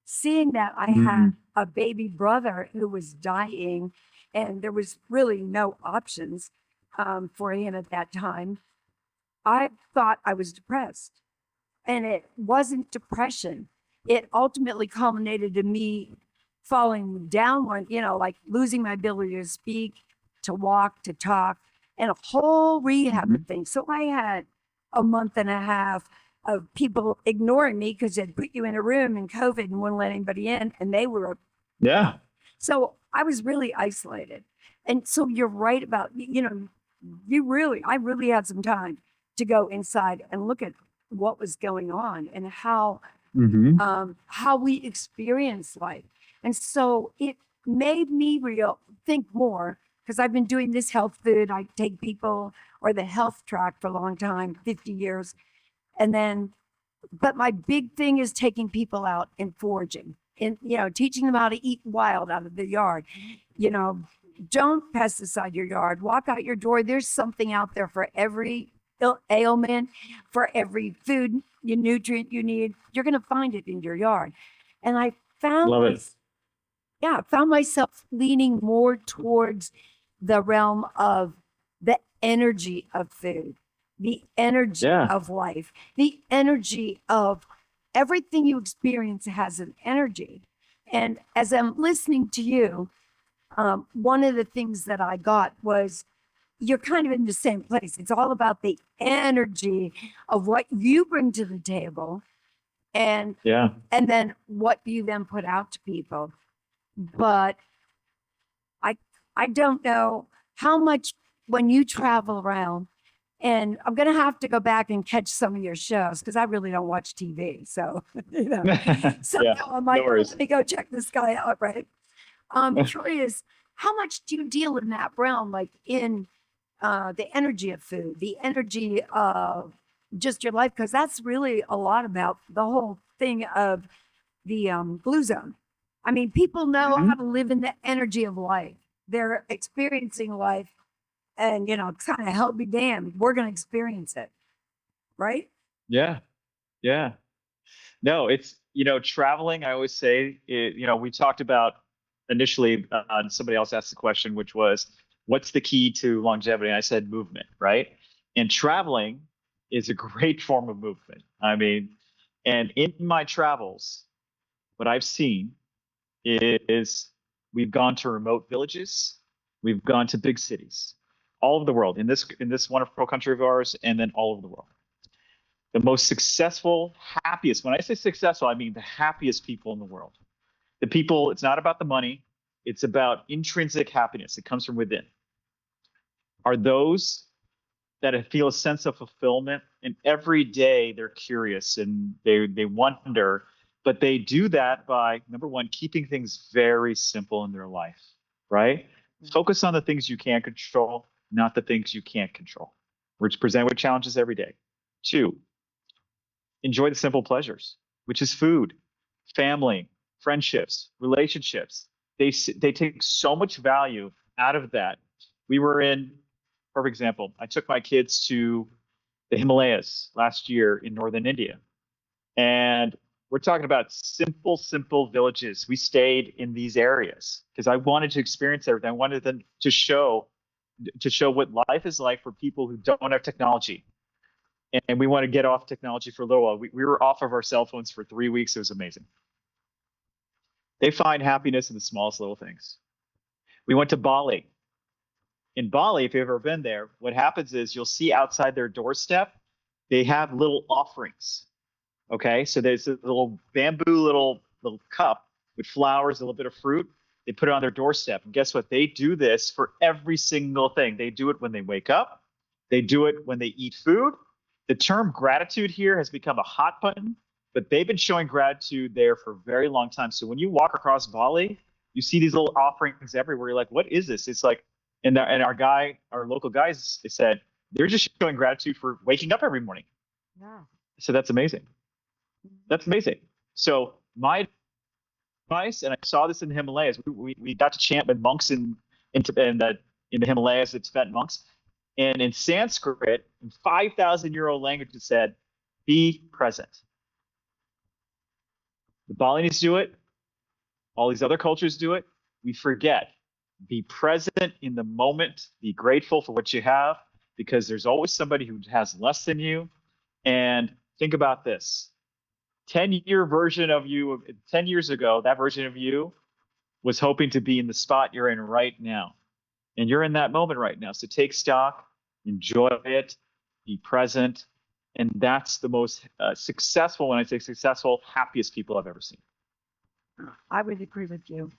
seeing that I had a baby brother who was dying and there was really no options for him at that time. I thought I was depressed, and it wasn't depression. It ultimately culminated in me falling down one, like losing my ability to speak, to walk, to talk, and a whole rehab of things. So I had a month and a half of people ignoring me because they'd put you in a room in COVID and wouldn't let anybody in, and they were. Yeah. So I was really isolated. And so you're right about, I really had some time to go inside and look at what was going on and how we experience life. And so it made me think more, because I've been doing this health food. I take people, or the health track, for a long time, 50 years. And then, but my big thing is taking people out and foraging and, teaching them how to eat wild out of the yard. Don't pesticide your yard. Walk out your door. There's something out there for every ailment, for every food, nutrient you need. You're going to find it in your yard. And I found Love it. found myself leaning more towards the realm of the energy of food, the energy of life, the energy of everything you experience has an energy. And as I'm listening to you, one of the things that I got was, you're kind of in the same place. It's all about the energy of what you bring to the table, and then what you then put out to people. But I don't know how much, when you travel around, and I'm going to have to go back and catch some of your shows because I really don't watch TV. So, now I'm like, let me go check this guy out, right? I'm curious, how much do you deal in that realm, like in the energy of food, the energy of just your life? Because that's really a lot about the whole thing of the Blue Zone. I mean, people know how to live in the energy of life. They're experiencing life, and, kind of help be damned, we're going to experience it. Right? Yeah. Yeah. No, it's, traveling, I always say, we talked about initially, somebody else asked the question, which was, what's the key to longevity? And I said movement, right? And traveling is a great form of movement. I mean, and in my travels, what I've seen is we've gone to remote villages, we've gone to big cities, all over the world, in this wonderful country of ours, and then all over the world. The most successful, happiest, when I say successful, I mean the happiest people in the world. The people, it's not about the money, it's about intrinsic happiness. It comes from within. Are those that feel a sense of fulfillment, and every day they're curious and they wonder, but they do that by, number one, keeping things very simple in their life, right? Focus on the things you can control, not the things you can't control. We're presented with challenges every day. 2, enjoy the simple pleasures, which is food, family, friendships, relationships. They take so much value out of that. We were in, for example, I took my kids to the Himalayas last year in northern India. And we're talking about simple villages. We stayed in these areas because I wanted to experience everything. I wanted them to show what life is like for people who don't have technology. And we want to get off technology for a little while. We were off of our cell phones for 3 weeks. It was amazing. They find happiness in the smallest little things. We went to Bali. In Bali, if you've ever been there, what happens is you'll see outside their doorstep, they have little offerings. Okay, so there's a little bamboo little cup with flowers, a little bit of fruit. They put it on their doorstep. And guess what? They do this for every single thing. They do it when they wake up. They do it when they eat food. The term gratitude here has become a hot button, but they've been showing gratitude there for a very long time. So when you walk across Bali, you see these little offerings everywhere. You're like, what is this? It's like, and our local guys, they said, they're just showing gratitude for waking up every morning. Yeah. So that's amazing. That's amazing. So my advice, and I saw this in the Himalayas, we got to chant with monks in the Himalayas, the Tibetan monks. And in Sanskrit, in 5,000-year-old language, it said, Be present. The Balinese do it. All these other cultures do it. We forget. Be present in the moment. Be grateful for what you have, because there's always somebody who has less than you. And think about this. 10-year version of you, 10 years ago, that version of you was hoping to be in the spot you're in right now. And you're in that moment right now. So take stock, enjoy it, be present. And that's the most successful, when I say successful, happiest people I've ever seen. I would agree with you.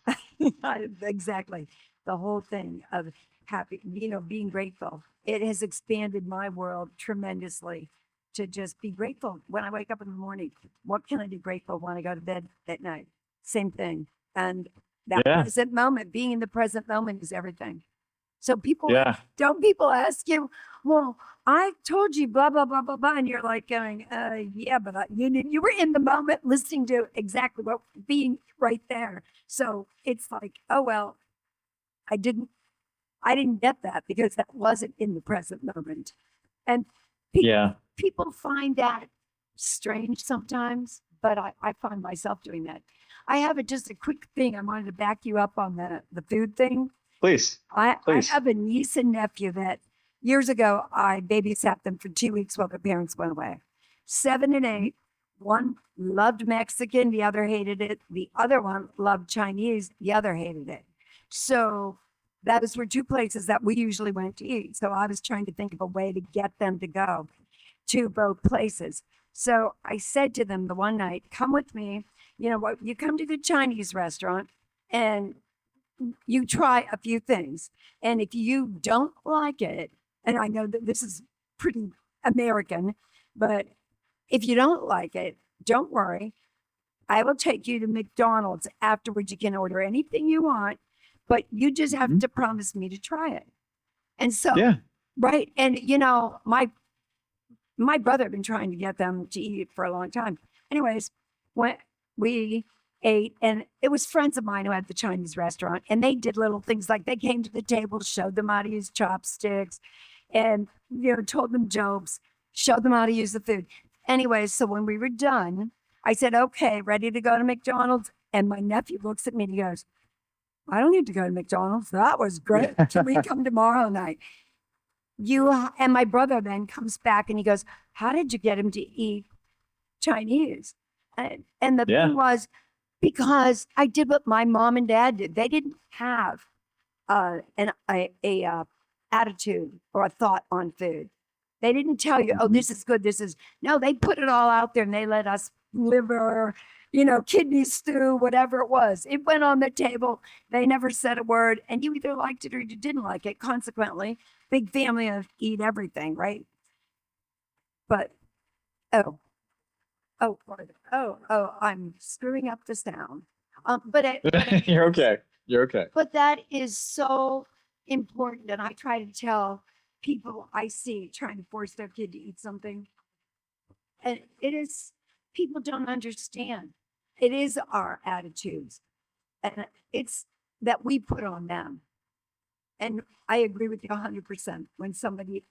Exactly. The whole thing of happy, being grateful. It has expanded my world tremendously to just be grateful when I wake up in the morning. What can I be grateful when I go to bed at night? Same thing. And that present moment, being in the present moment is everything. So don't people ask you, well, I told you blah, blah, blah, blah, blah. And you're like going, yeah, but you were in the moment listening to exactly what being right there. So it's like, oh, well, I didn't get that because that wasn't in the present moment. And people find that strange sometimes, but I find myself doing that. I have just a quick thing. I wanted to back you up on the food thing. Please. I have a niece and nephew that years ago, I babysat them for 2 weeks while their parents went away. 7 and 8, one loved Mexican, the other hated it. The other one loved Chinese, the other hated it. So those were 2 places that we usually went to eat. So I was trying to think of a way to get them to go to both places. So I said to them the one night, come with me. You know what? You come to the Chinese restaurant and you try a few things. And if you don't like it, and I know that this is pretty American, but if you don't like it, don't worry. I will take you to McDonald's afterwards. You can order anything you want, but you just have to promise me to try it. And so, right. And my brother had been trying to get them to eat it for a long time. Anyways, when we ate, and it was friends of mine who had the Chinese restaurant, and they did little things like they came to the table, showed them how to use chopsticks, and told them jokes, showed them how to use the food. Anyway, so when we were done, I said, okay, ready to go to McDonald's? And my nephew looks at me and he goes, I don't need to go to McDonald's. That was great. Can we come tomorrow night? And my brother then comes back and he goes, how did you get him to eat Chinese? And the thing was, because I did what my mom and dad did. They didn't have an attitude or a thought on food. They didn't tell you, oh, this is good, no, they put it all out there and they let us liver, kidney stew, whatever it was. It went on the table. They never said a word, and you either liked it or you didn't like it. Consequently, big family of eat everything, right? But, I'm screwing up the sound. You're okay. You're okay. But that is so important. And I try to tell people I see trying to force their kid to eat something. And people don't understand. It is our attitudes. And it's that we put on them. And I agree with you 100%. When somebody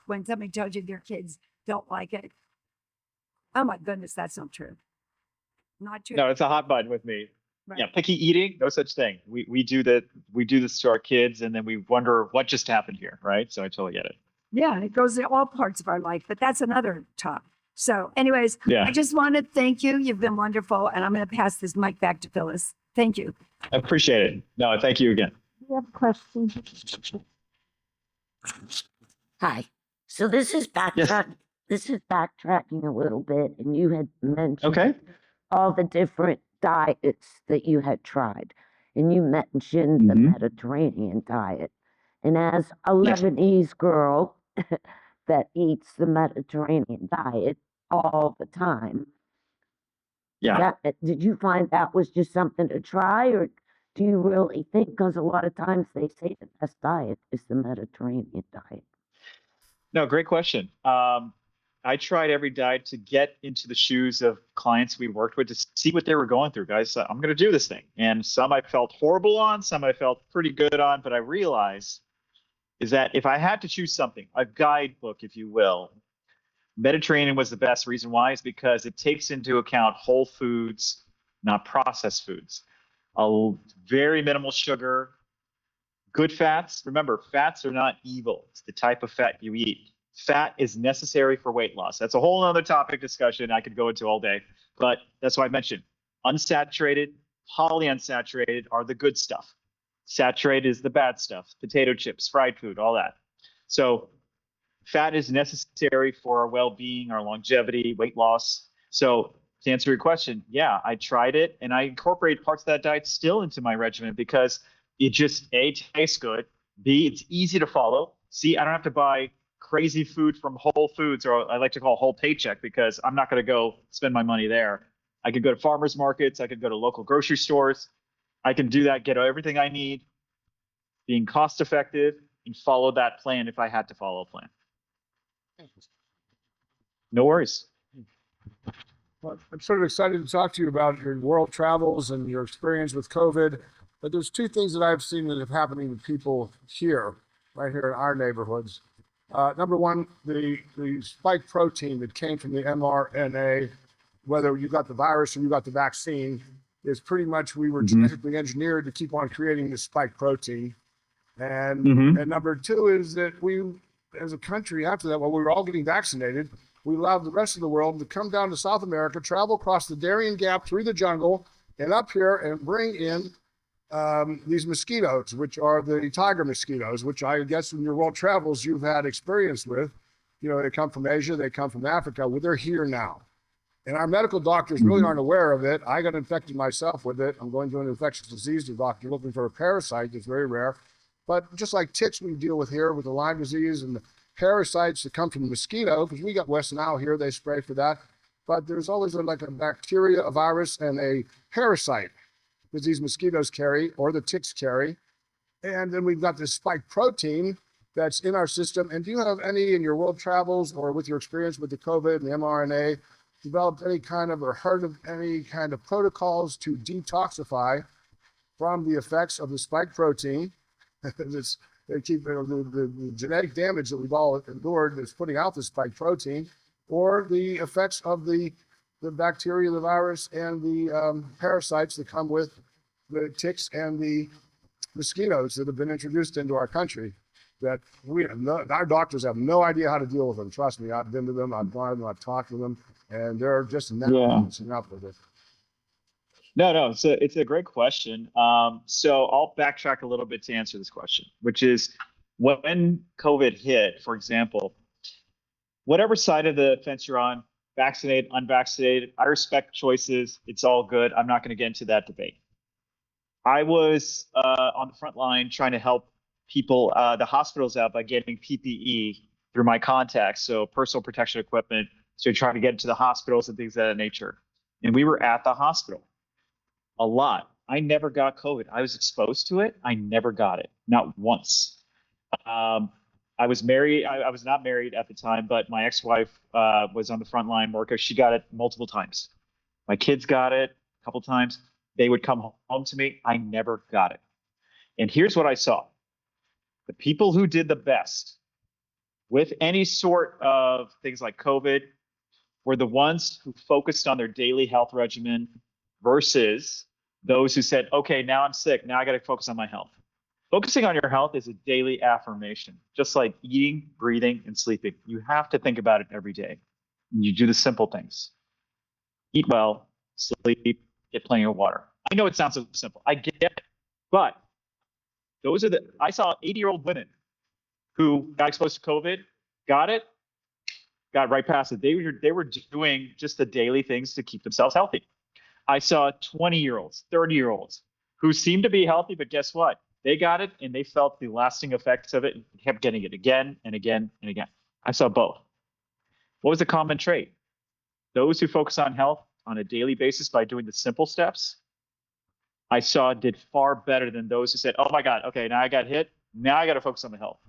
tells you their kids don't like it, oh my goodness, that's not true. Not true. No, it's a hot button with me. Right. Yeah, picky eating, no such thing. We do that. We do this to our kids, and then we wonder what just happened here, right? So I totally get it. Yeah, it goes in all parts of our life, but that's another talk. So, anyways, I just want to thank you. You've been wonderful, and I'm going to pass this mic back to Phyllis. Thank you. I appreciate it. No, thank you again. We have a question. Hi. So this is backtracking a little bit, and you had mentioned all the different diets that you had tried, and you mentioned the Mediterranean diet. And as a Lebanese girl that eats the Mediterranean diet all the time, did you find that was just something to try, or do you really think, because a lot of times they say the best diet is the Mediterranean diet? No, great question. I tried every diet to get into the shoes of clients we worked with to see what they were going through. Guys, I'm going to do this thing. And some I felt horrible on, some I felt pretty good on, but I realized is that if I had to choose something, a guidebook, if you will, Mediterranean was the best. Reason why is because it takes into account whole foods, not processed foods. A very minimal sugar, good fats. Remember, fats are not evil. It's the type of fat you eat. Fat is necessary for weight loss. That's a whole other topic discussion I could go into all day, but that's why I mentioned unsaturated, polyunsaturated are the good stuff. Saturated is the bad stuff, potato chips, fried food, all that. So fat is necessary for our well-being, our longevity, weight loss. So to answer your question, yeah, I tried it and I incorporate parts of that diet still into my regimen because it just A, tastes good, B, it's easy to follow. C, I don't have to buy crazy food from Whole Foods, or I like to call Whole Paycheck, because I'm not going to go spend my money there. I could go to farmers markets, I could go to local grocery stores. I can do that, get everything I need, being cost effective, and follow that plan if I had to follow a plan. No worries. Well, I'm sort of excited to talk to you about your world travels and your experience with COVID. But there's two things that I've seen that have happening with people here, right here in our neighborhoods. Number one, the spike protein that came from the mRNA, whether you got the virus or you got the vaccine, is pretty much we were genetically engineered to keep on creating this spike protein. And, and number two is that we, as a country, after that, while we were all getting vaccinated, we allowed the rest of the world to come down to South America, travel across the Darien Gap through the jungle and up here and bring in these mosquitoes, which are the tiger mosquitoes, which I guess in your world travels you've had experience with. You know, they come from Asia, they come from Africa. Well, they're here now. And our medical doctors really aren't aware of it. I got infected myself with it. I'm going to an infectious disease doctor looking for a parasite that's very rare. But just like ticks we deal with here with the Lyme disease and the parasites that come from the mosquito, because we got West Nile here, they spray for that. But there's always like a bacteria, a virus, and a parasite that these mosquitoes carry or the ticks carry. And then we've got this spike protein that's in our system. And do you have any in your world travels or with your experience with the COVID and the mRNA, developed any kind of or heard of any kind of protocols to detoxify from the effects of the spike protein? They keep the genetic damage that we've all endured that's putting out the spike protein, or the effects of the bacteria, the virus, and the parasites that come with the ticks and the mosquitoes that have been introduced into our country, that our doctors have no idea how to deal with them. Trust me, I've been to them, I've gone to them, I've talked to them, and they're just enough with it. No, it's a great question. So I'll backtrack a little bit to answer this question, which is when COVID hit, for example, whatever side of the fence you're on, vaccinated, unvaccinated, I respect choices. It's all good. I'm not going to get into that debate. I was on the front line trying to help people, the hospitals out by getting PPE through my contacts, so personal protection equipment, so trying to get into the hospitals and things of that nature. And we were at the hospital a lot. I never got COVID. I was exposed to it. I never got it, not once. I was married. I was not married at the time, but my ex-wife was on the front line worker. She got it multiple times. My kids got it a couple times. They would come home to me. I never got it. And here's what I saw. The people who did the best with any sort of things like COVID were the ones who focused on their daily health regimen versus those who said, okay, now I'm sick. Now I got to focus on my health. Focusing on your health is a daily affirmation, just like eating, breathing, and sleeping. You have to think about it every day. You do the simple things. Eat well, sleep, get plenty of water. I know it sounds so simple. I get it. But I saw 80-year-old women who got exposed to COVID, got it, got right past it. They were doing just the daily things to keep themselves healthy. I saw 20-year-olds, 30-year-olds who seemed to be healthy, but guess what? They got it and they felt the lasting effects of it and kept getting it again and again and again. I saw both. What was the common trait? Those who focus on health on a daily basis by doing the simple steps, I saw did far better than those who said, oh my God, okay, now I got hit. Now I got to focus on the health.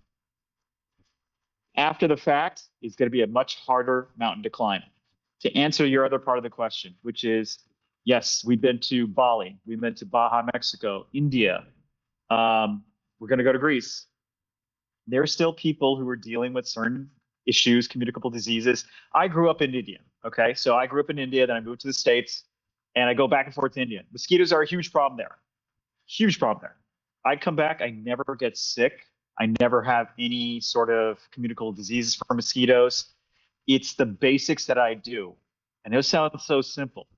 After the fact, it's going to be a much harder mountain to climb. To answer your other part of the question, which is, yes, we've been to Bali, we've been to Baja, Mexico, India. We're going to go to Greece. There are still people who are dealing with certain issues, communicable diseases. I grew up in India. Okay. So I grew up in India, then I moved to the States and I go back and forth to India. Mosquitoes are a huge problem there. Huge problem there. I come back, I never get sick. I never have any sort of communicable diseases from mosquitoes. It's the basics that I do. I know it sounds so simple,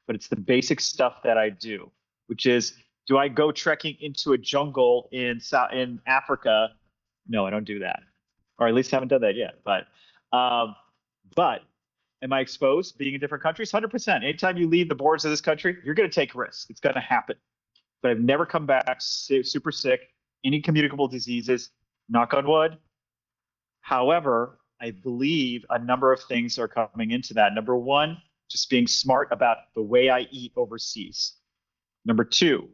but it's the basic stuff that I do, which is, do I go trekking into a jungle in Africa? No, I don't do that, or at least haven't done that yet. But am I exposed being in different countries? 100%. Anytime you leave the borders of this country, you're going to take risks. It's going to happen. But I've never come back super sick, any communicable diseases, knock on wood. However, I believe a number of things are coming into that. Number one, just being smart about the way I eat overseas. Number two,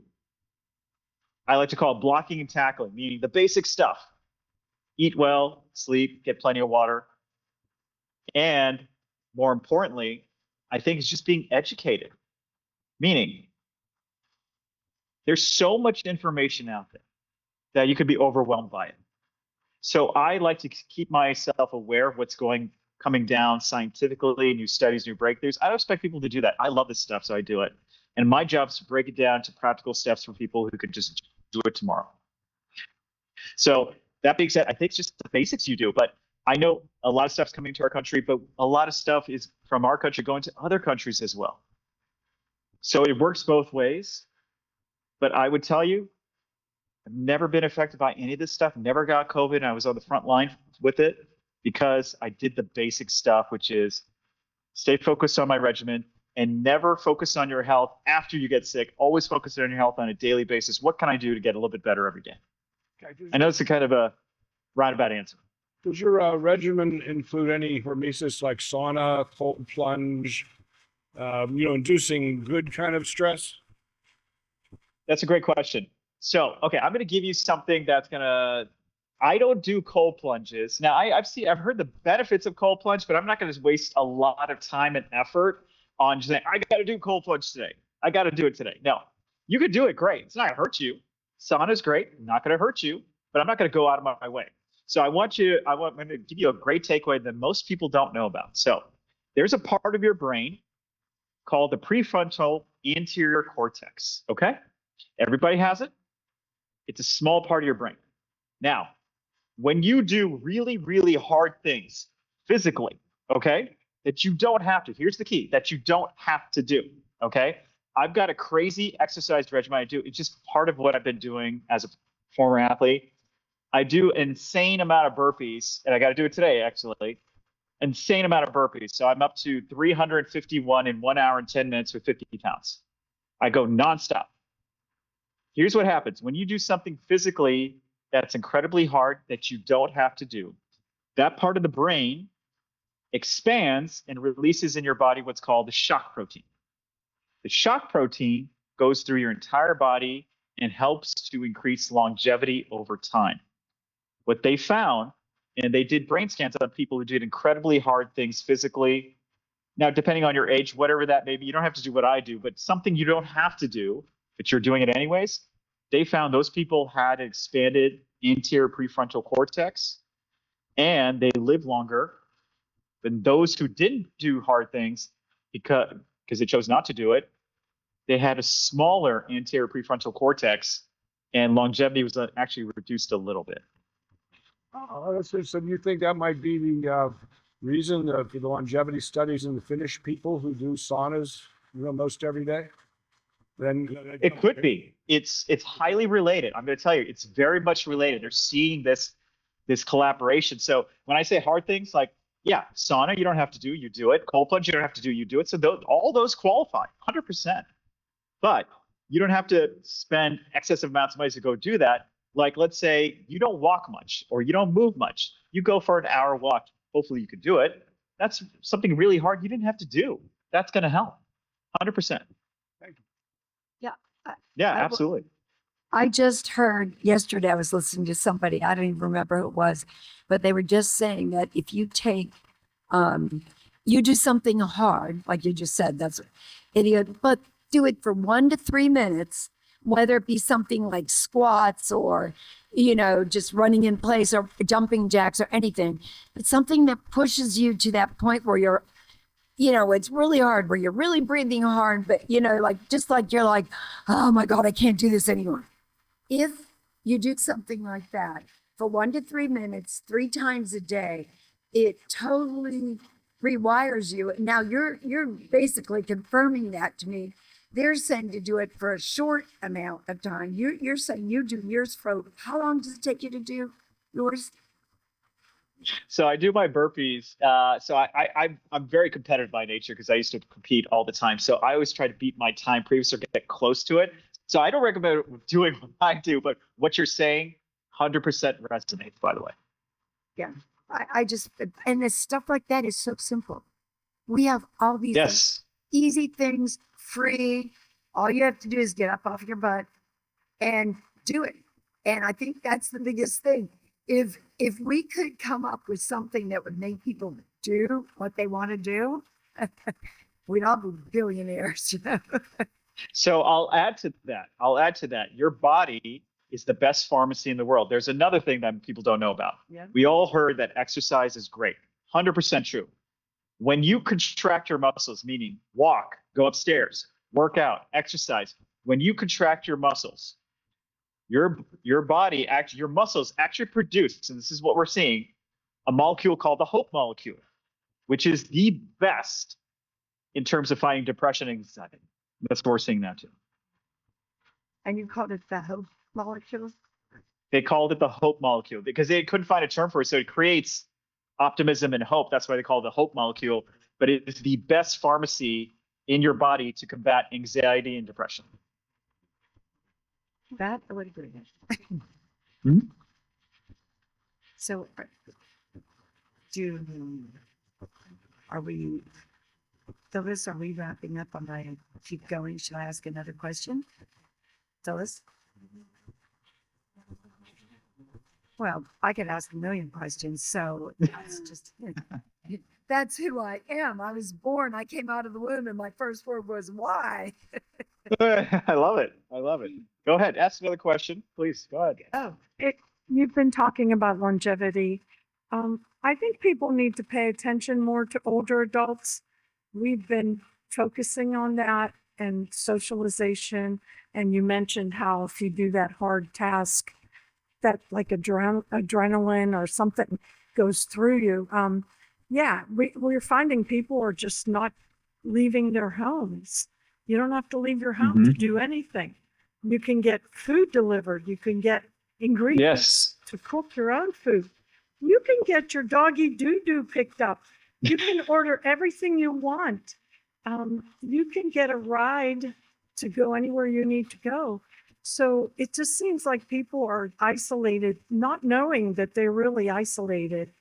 I like to call it blocking and tackling, meaning the basic stuff. Eat well, sleep, get plenty of water. And more importantly, I think it's just being educated, meaning there's so much information out there that you could be overwhelmed by it. So I like to keep myself aware of what's coming down scientifically, new studies, new breakthroughs. I don't expect people to do that. I love this stuff, so I do it. And my job is to break it down to practical steps for people who could just do it tomorrow. So that being said, I think it's just the basics you do. But I know a lot of stuff's coming to our country, but a lot of stuff is from our country going to other countries as well. So it works both ways. But I would tell you, I've never been affected by any of this stuff, never got COVID, and I was on the front line with it because I did the basic stuff, which is stay focused on my regimen and never focus on your health after you get sick. Always focus on your health on a daily basis. What can I do to get a little bit better every day? I know it's a kind of a roundabout answer. Does your regimen include any hormesis like sauna, cold plunge, inducing good kind of stress? That's a great question. So, okay, I'm going to give you something that's I don't do cold plunges. Now, I've heard the benefits of cold plunge, but I'm not going to waste a lot of time and effort on just saying, I got to do cold plunge today. I got to do it today. No, you could do it. Great. It's not going to hurt you. Sauna's great. Not going to hurt you, but I'm not going to go out of my way. So I'm going to give you a great takeaway that most people don't know about. So there's a part of your brain called the prefrontal anterior cortex. Okay. Everybody has it. It's a small part of your brain. Now, when you do really, really hard things physically, okay, that you don't have to, here's the key, that you don't have to do, okay? I've got a crazy exercise regimen I do. It's just part of what I've been doing as a former athlete. I do an insane amount of burpees, and I got to do it today, actually. Insane amount of burpees. So I'm up to 351 in 1 hour and 10 minutes with 50 pounds. I go nonstop. Here's what happens. When you do something physically that's incredibly hard that you don't have to do, that part of the brain expands and releases in your body what's called the shock protein. The shock protein goes through your entire body and helps to increase longevity over time. What they found, and they did brain scans on people who did incredibly hard things physically. Now, depending on your age, whatever that may be, you don't have to do what I do, but something you don't have to do, but you're doing it anyways, they found those people had expanded anterior prefrontal cortex and they live longer than those who didn't do hard things because they chose not to do it. They had a smaller anterior prefrontal cortex and longevity was actually reduced a little bit. Oh, so you think that might be the reason for the longevity studies in the Finnish people who do saunas, most every day? Then it could be. It's highly related. I'm going to tell you, it's very much related. They're seeing this collaboration. So when I say hard things, like, yeah, sauna, you don't have to do, you do it. Cold plunge, you don't have to do, you do it. So all those qualify, 100%. But you don't have to spend excessive amounts of money to go do that. Like, let's say you don't walk much or you don't move much. You go for an hour walk. Hopefully you could do it. That's something really hard you didn't have to do. That's going to help, 100%. Thank you. Yeah, absolutely. I just heard yesterday, I was listening to somebody, I don't even remember who it was, but they were just saying that if you take, you do something hard, like you just said, that's idiot, but do it for 1 to 3 minutes whether it be something like squats or, just running in place or jumping jacks or anything, but something that pushes you to that point where you're, it's really hard, where you're really breathing hard, but, just like you're like, oh my God, I can't do this anymore. If you do something like that for 1 to 3 minutes, 3 times a day, it totally rewires you. Now you're basically confirming that to me. They're saying to do it for a short amount of time. You're saying you do yours for, how long does it take you to do yours? So I do my burpees. So I'm very competitive by nature because I used to compete all the time. So I always try to beat my time previous or get close to it. So I don't recommend doing what I do, but what you're saying 100% resonates, by the way. Yeah. I just, and this stuff like that is so simple. We have all these easy things, free. All you have to do is get up off your butt and do it. And I think that's the biggest thing. If we could come up with something that would make people do what they want to do, we'd all be billionaires. So I'll add to that. Your body is the best pharmacy in the world. There's another thing that people don't know about. Yeah. We all heard that exercise is great. 100% true. When you contract your muscles, meaning walk, go upstairs, work out, exercise, when you contract your muscles, your body, your muscles actually produce, and this is what we're seeing, a molecule called the hope molecule, which is the best in terms of fighting depression and anxiety. That's what we're seeing now too. And you called it the hope molecule? They called it the hope molecule because they couldn't find a term for it. So it creates optimism and hope. That's why they call it the hope molecule. But it is the best pharmacy in your body to combat anxiety and depression. That I would agree with. Hmm? So, Phyllis, are we wrapping up? Am I keep going? Should I ask another question? Phyllis? Well, I could ask a million questions, so that's just that's who I am. I was born, I came out of the womb, and my first word was why. I love it. Go ahead, ask another question, please. Go ahead. Oh, You've been talking about longevity. I think people need to pay attention more to older adults. We've been focusing on that and socialization. And you mentioned how if you do that hard task, that like adrenaline or something goes through you. We're finding people are just not leaving their homes. You don't have to leave your home to do anything. You can get food delivered. You can get ingredients to cook your own food. You can get your doggy doo-doo picked up. You can order everything you want. You can get a ride to go anywhere you need to go. So it just seems like people are isolated, not knowing that they're really isolated.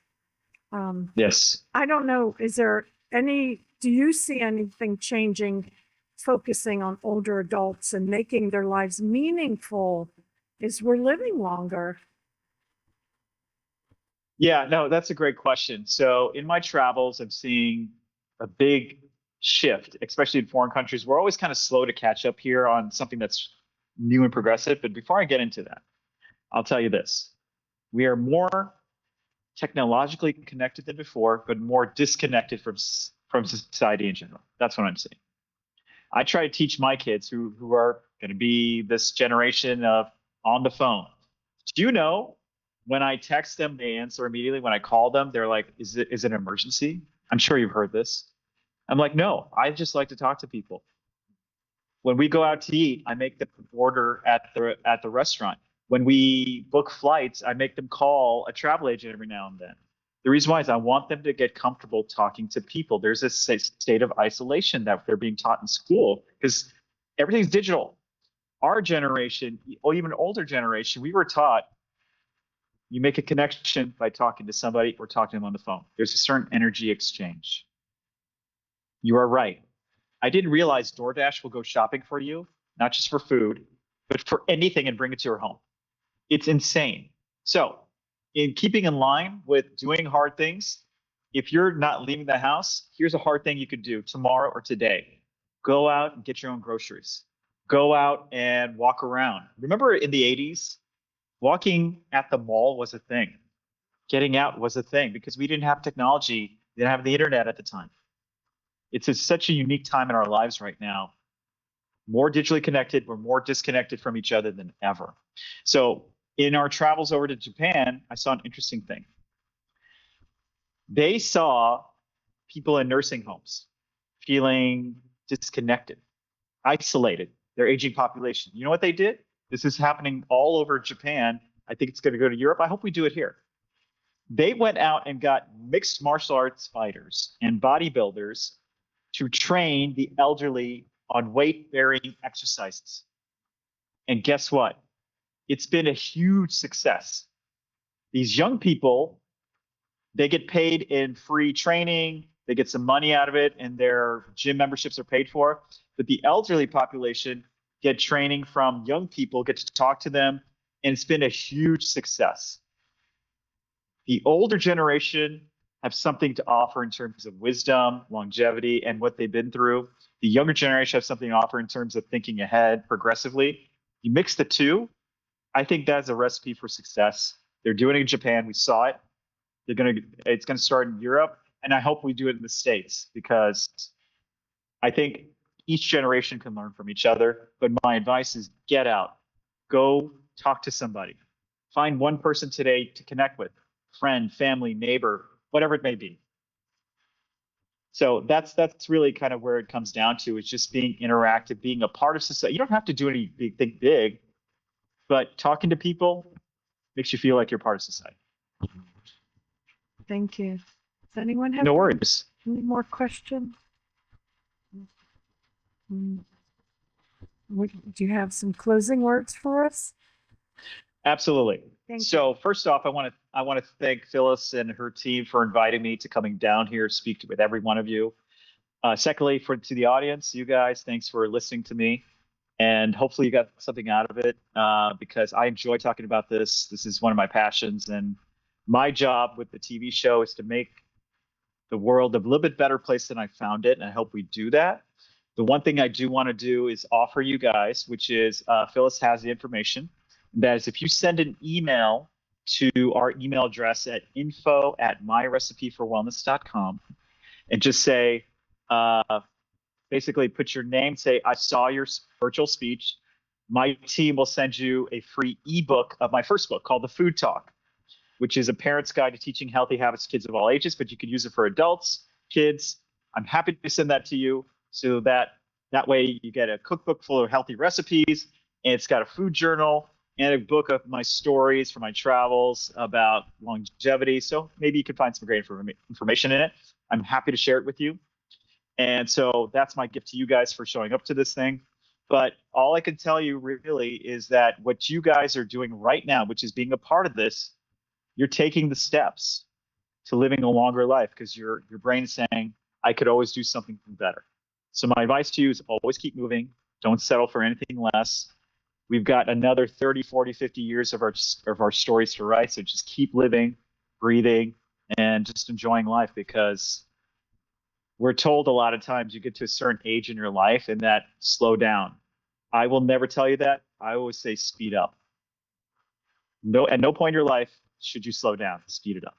Yes. I don't know. Do you see anything changing, focusing on older adults and making their lives meaningful as we're living longer? Yeah, no, that's a great question. So in my travels, I'm seeing a big shift, especially in foreign countries. We're always kind of slow to catch up here on something that's new and progressive. But before I get into that, I'll tell you this. We are more technologically connected than before, but more disconnected from society in general. That's what I'm seeing. I try to teach my kids who are going to be this generation of on the phone. Do you know when I text them, they answer immediately. When I call them, they're like, is it an emergency? I'm sure you've heard this. I'm like, no, I just like to talk to people. When we go out to eat, I make them order at the restaurant. When we book flights, I make them call a travel agent every now and then. The reason why is I want them to get comfortable talking to people. There's this state of isolation that they're being taught in school because everything's digital. Our generation, or even older generation, we were taught you make a connection by talking to somebody or talking to them on the phone. There's a certain energy exchange. You are right. I didn't realize DoorDash will go shopping for you, not just for food, but for anything and bring it to your home. It's insane. So in keeping in line with doing hard things, if you're not leaving the house, here's a hard thing you could do tomorrow or today. Go out and get your own groceries. go out and walk around. Remember in the 80s, walking at the mall was a thing. Getting out was a thing because we didn't have technology, we didn't have the internet at the time. Such a unique time in our lives right now. More digitally connected, we're more disconnected from each other than ever. So in our travels over to Japan, I saw an interesting thing. They saw people in nursing homes feeling disconnected, isolated, their aging population. You know what they did? This is happening all over Japan. I think it's going to go to Europe. I hope we do it here. They went out and got mixed martial arts fighters and bodybuilders to train the elderly on weight-bearing exercises. And guess what? It's been a huge success. These young people, they get paid in free training, they get some money out of it, and their gym memberships are paid for. But the elderly population get training from young people, get to talk to them, and it's been a huge success. The older generation have something to offer in terms of wisdom, longevity, and what they've been through. The younger generation has something to offer in terms of thinking ahead progressively. You mix the two, I think that's a recipe for success. They're doing it in Japan. We saw it. It's going to start in Europe, and I hope we do it in the States because I think each generation can learn from each other. But my advice is get out, go talk to somebody, find one person today to connect with, friend, family, neighbor, whatever it may be. So that's really kind of where it comes down to, is just being interactive, being a part of society. You don't have to do anything big, but talking to people makes you feel like you're part of society. Thank you. Does anyone have No worries. any more questions? Do you have some closing words for us? Absolutely. Thank you. So first off, I want to thank Phyllis and her team for inviting me to coming down here, speak with every one of you. Secondly, to the audience, you guys, thanks for listening to me. And hopefully you got something out of it because I enjoy talking about this. This is one of my passions. And my job with the TV show is to make the world a little bit better place than I found it. And I hope we do that. The one thing I do want to do is offer you guys, which is Phyllis has the information. That is, if you send an email to our email address at info@myrecipeforwellness.com and just say, basically put your name, say, I saw your virtual speech. My team will send you a free ebook of my first book called The Food Talk, which is a parent's guide to teaching healthy habits to kids of all ages, but you could use it for adults, kids. I'm happy to send that to you so that way you get a cookbook full of healthy recipes, and it's got a food journal and a book of my stories from my travels about longevity. So maybe you can find some great information in it. I'm happy to share it with you. And so that's my gift to you guys for showing up to this thing. But all I can tell you really is that what you guys are doing right now, which is being a part of this, you're taking the steps to living a longer life because your brain is saying, I could always do something better. So my advice to you is always keep moving. Don't settle for anything less. We've got another 30, 40, 50 years of our stories to write. So just keep living, breathing, and just enjoying life, because we're told a lot of times you get to a certain age in your life and that slow down. I will never tell you that. I always say speed up. At no point in your life should you slow down, speed it up.